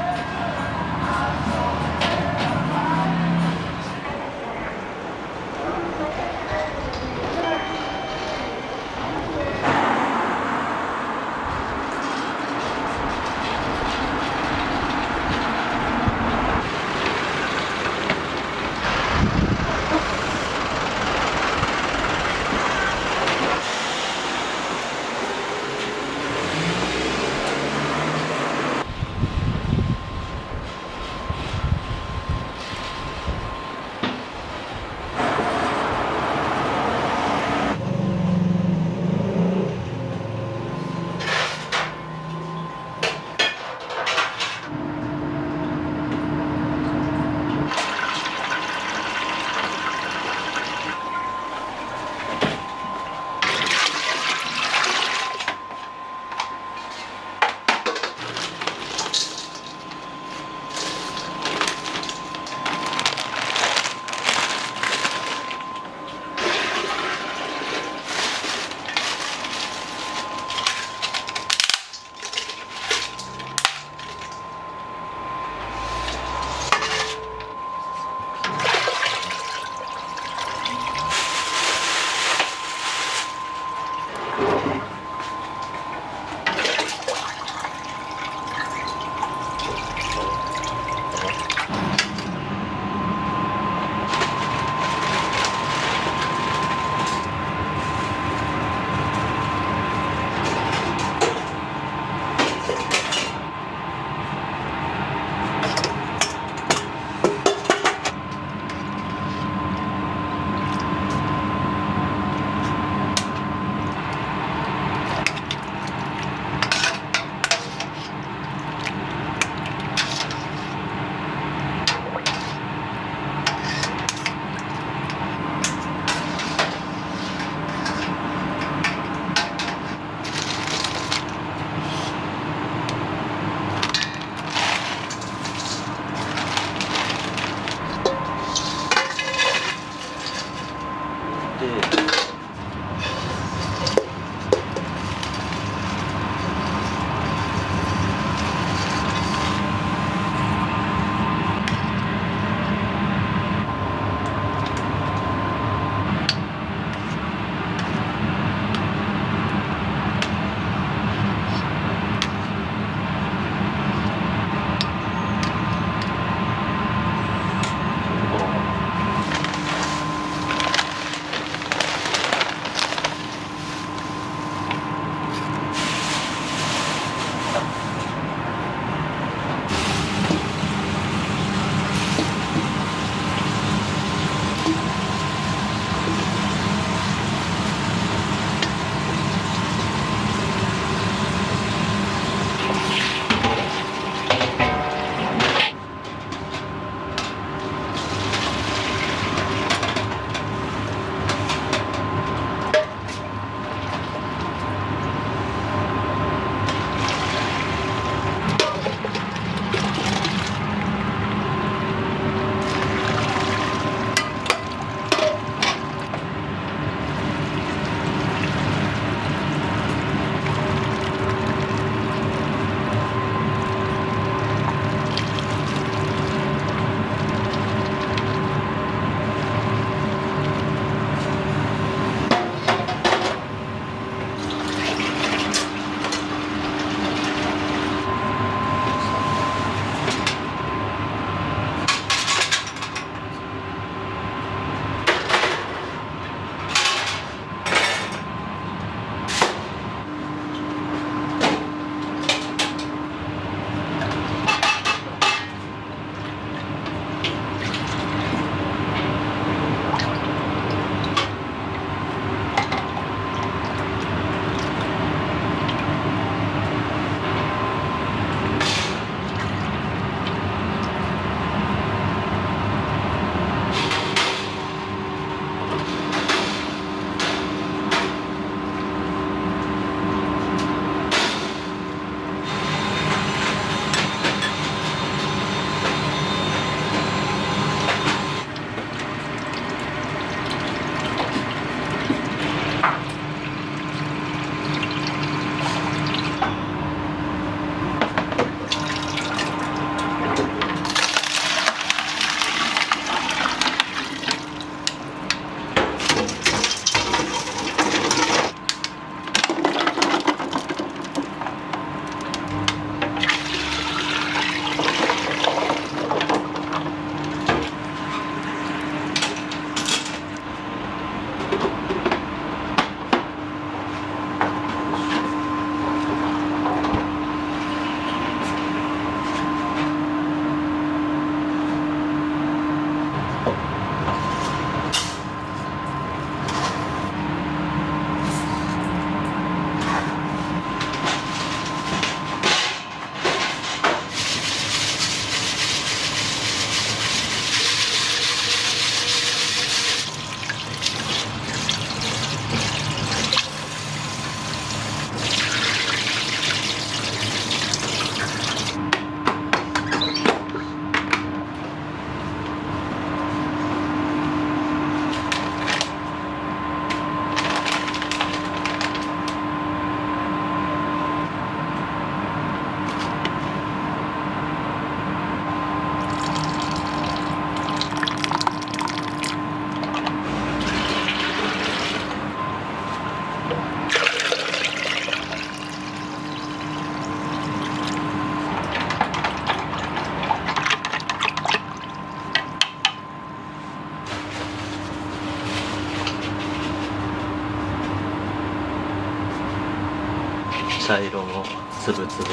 茶色のつぶつぶ。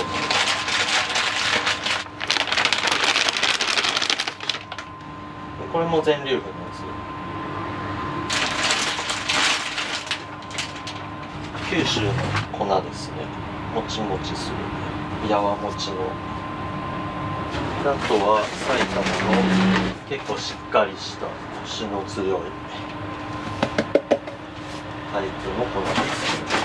これも全粒粉なんですよ。九州の粉ですね。もちもちするやわもちの。あとは埼玉の結構しっかりしたコシの強いタイプの粉です。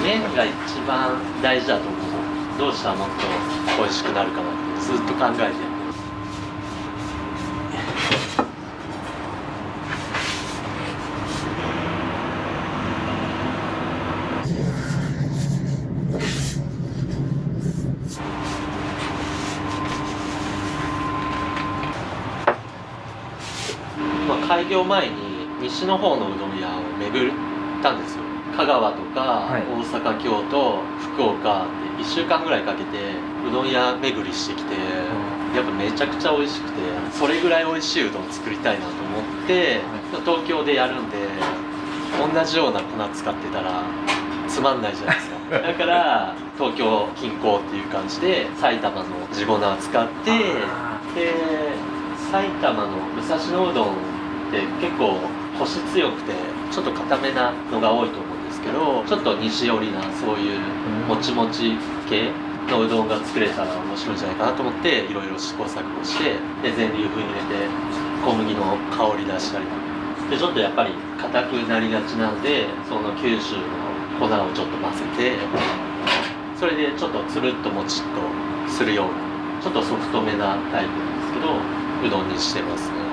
麺が一番大事だと思う。どうしたらもっと美味しくなるかなってずっと考えてる。開業前に西の方のうどん屋を巡ったんですよ。香川とか大阪、京都、福岡って1週間ぐらいかけてうどん屋巡りしてきて、やっぱめちゃくちゃ美味しくて、それぐらい美味しいうどん作りたいなと思って、東京でやるんで同じような粉使ってたらつまんないじゃないですか。だから東京近郊っていう感じで埼玉の地粉を使って、で埼玉の武蔵野うどんって結構コシ強くてちょっと固めなのが多いと思うんですけど、ちょっと西寄りなそういうもちもち系のうどんが作れたら面白いんじゃないかなと思っていろいろ試行錯誤して、で全粒粉に入れて小麦の香り出したりで、ちょっとやっぱり硬くなりがちなのでその九州の粉をちょっと混ぜて、それでちょっとつるっともちっとするようなちょっとソフトめなタイプなんですけどうどんにしてますね。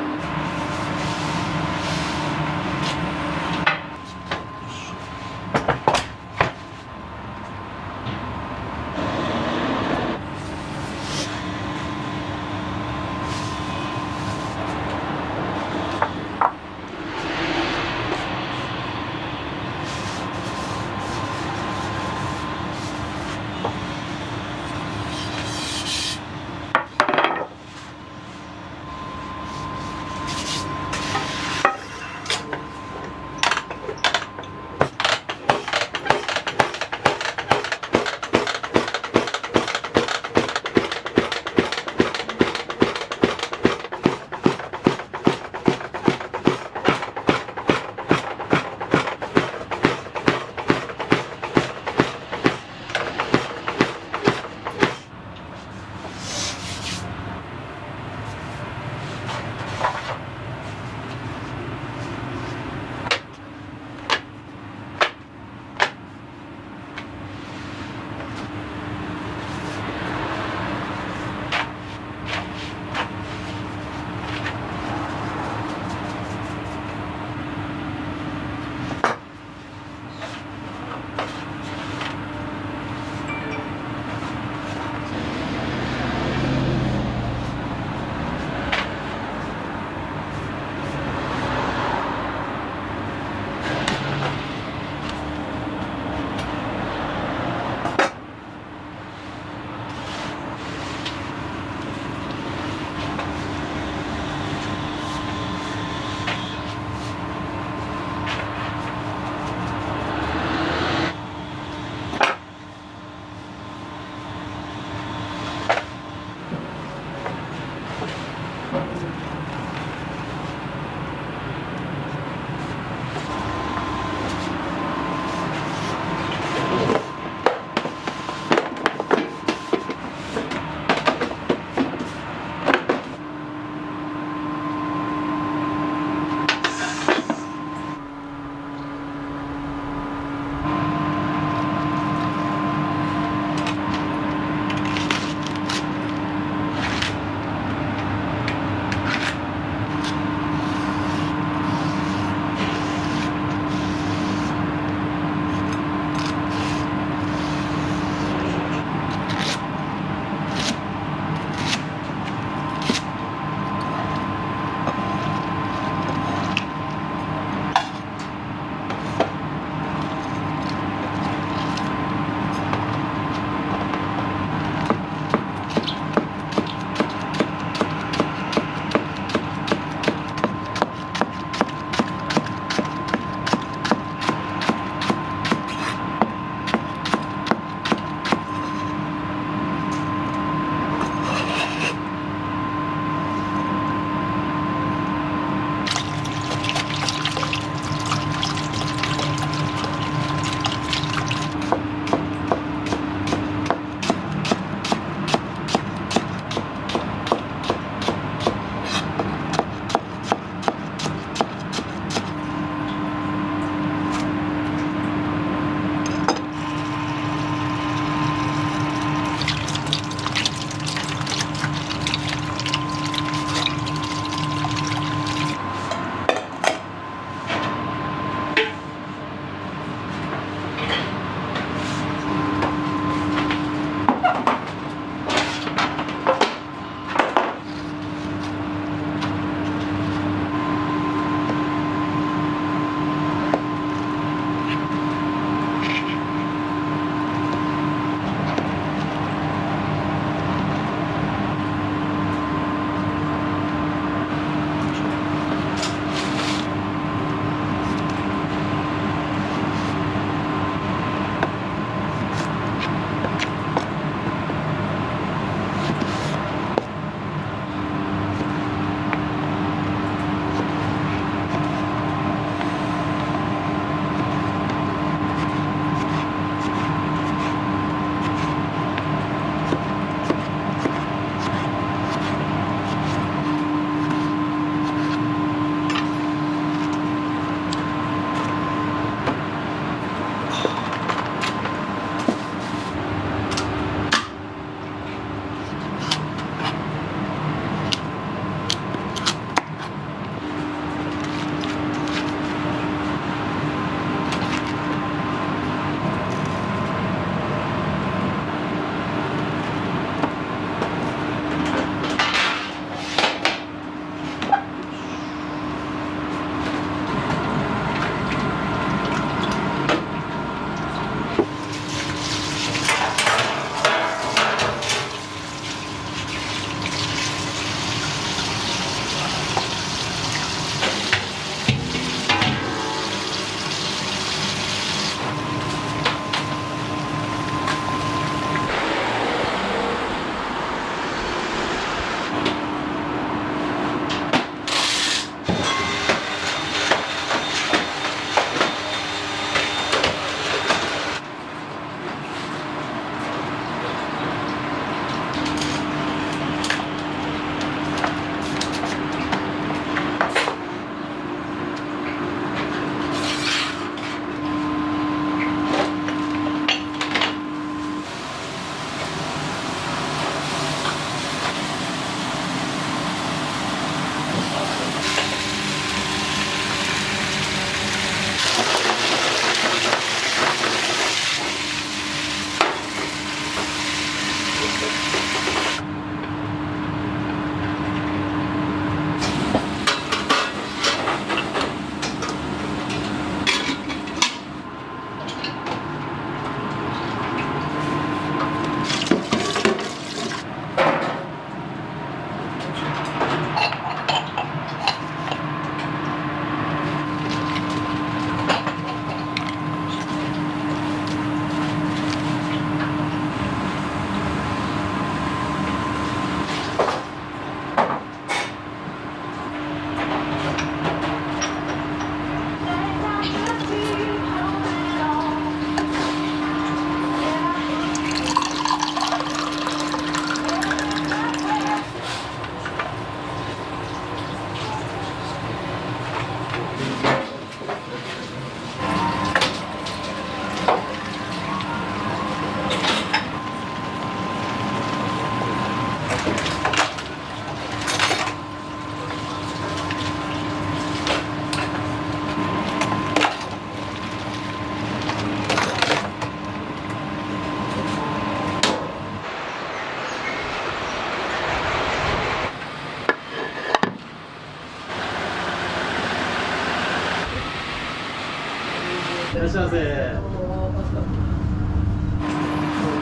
いらっしゃいませ。いっ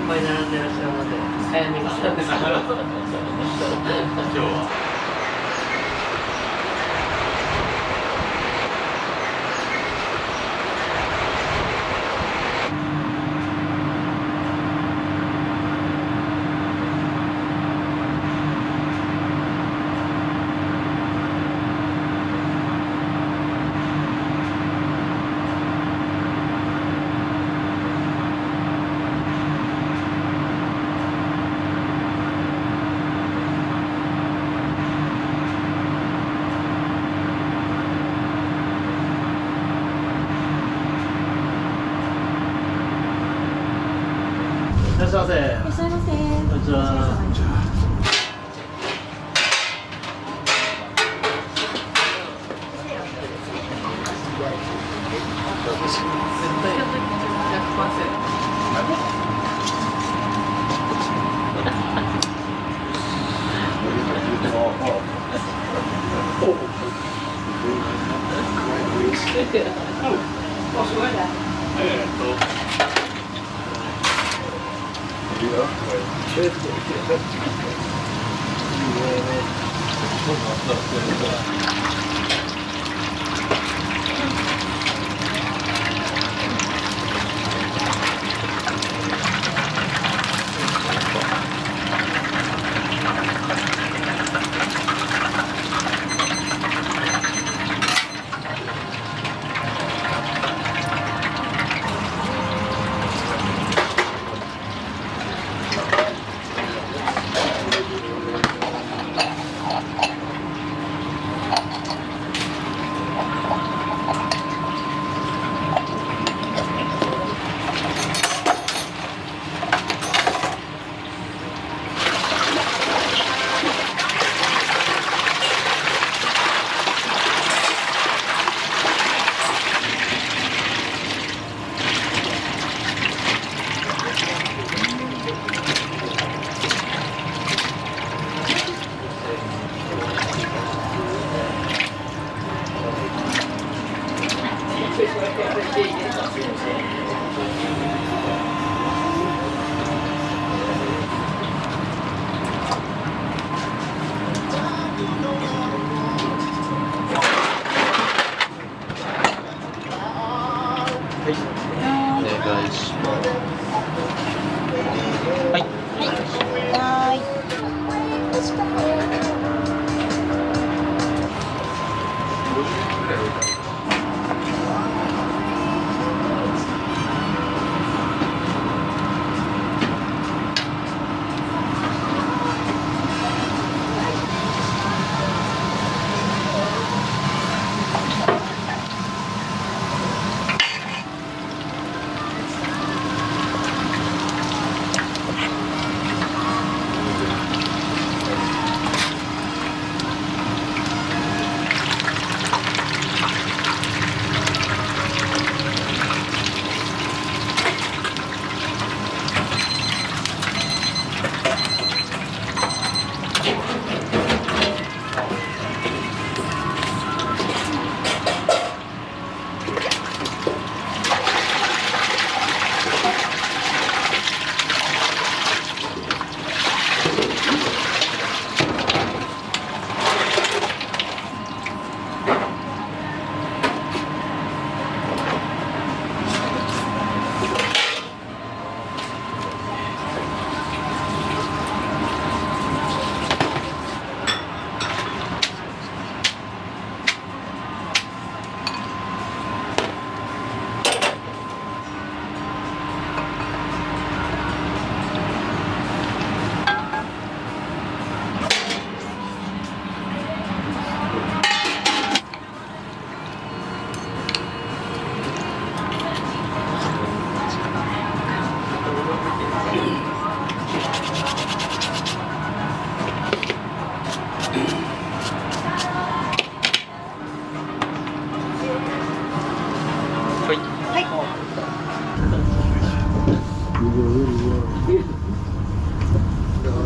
ぱい並んでらっしゃいませ。早めに来たんですから。今日は。いらっしゃいませ。いらっしゃいませ。こんにちは。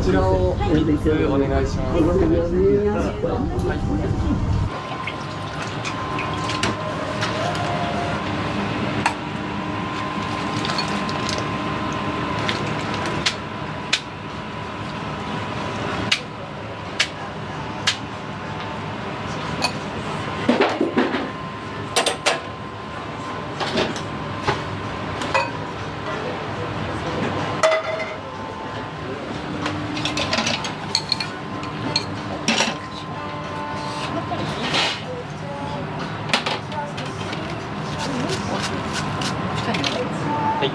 こちらをおいでお願いします。下にお願いします。はい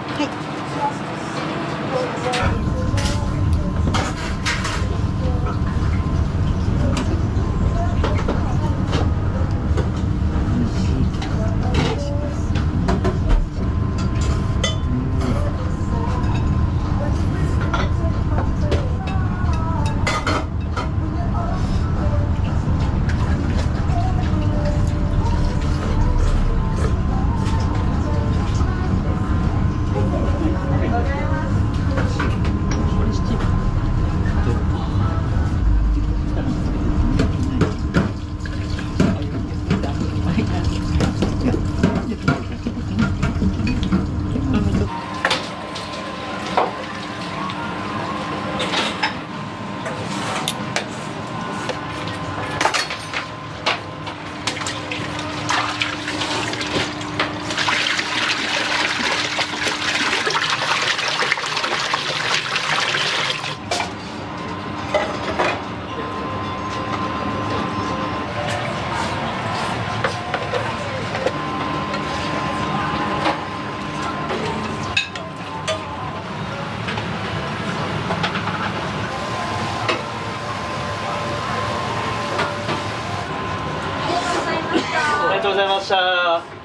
ありがとうございました。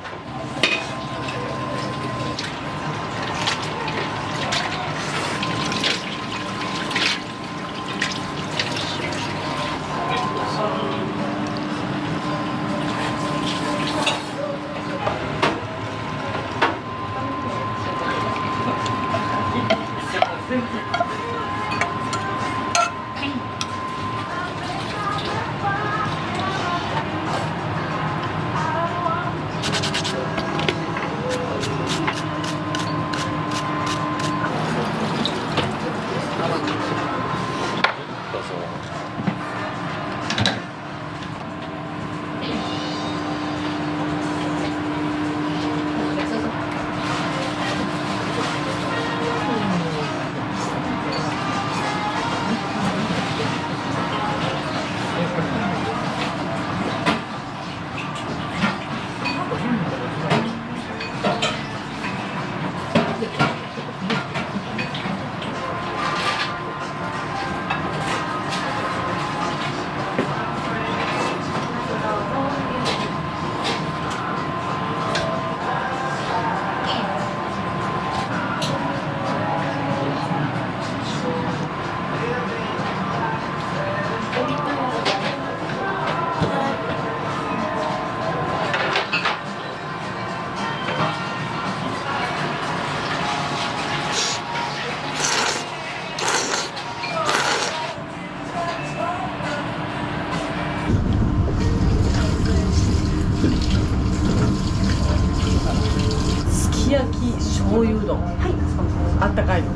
すき焼き醤油うどん。はい。あったかいの。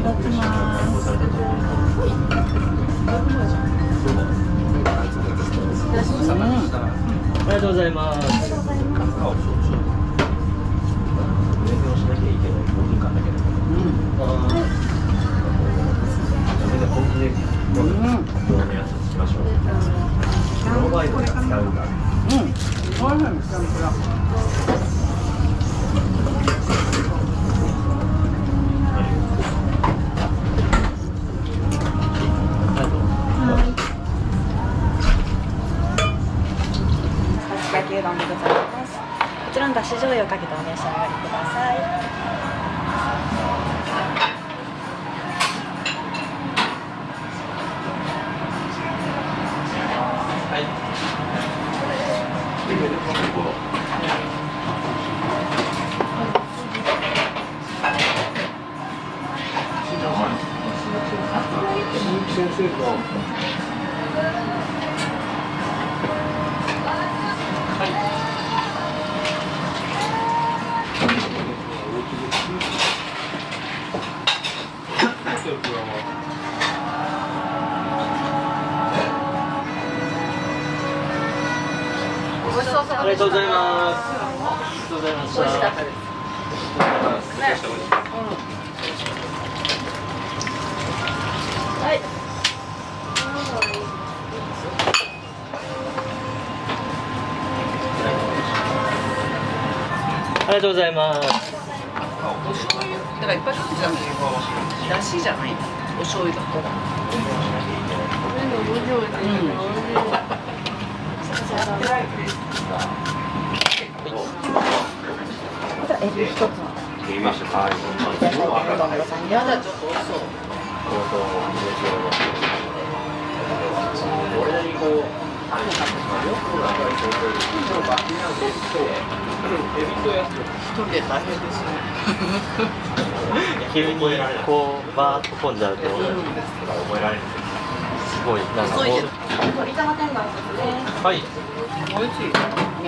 ただきます。ありがとうございます。焼きうどんでございます。こちらのだし醤油をかけてお召し上がりください。先生とありがとうございます。ありがとうございました。美味しかったです。はい。ありがとうございます。お醤油だからいっぱいかけちゃうの。だしじゃない。お醤油だと。一つ言いましたか。やだちょっと美味しそう。一人で大変ですね。急にこうバーッと混んじゃうと、すごいなんかこう。鶏玉天丼ですね。はい。美味しい。ね。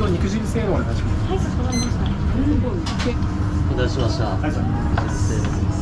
と肉汁せーのお願いします。はい、かしこまりました。お待たせしました。はい、肉汁せーのです。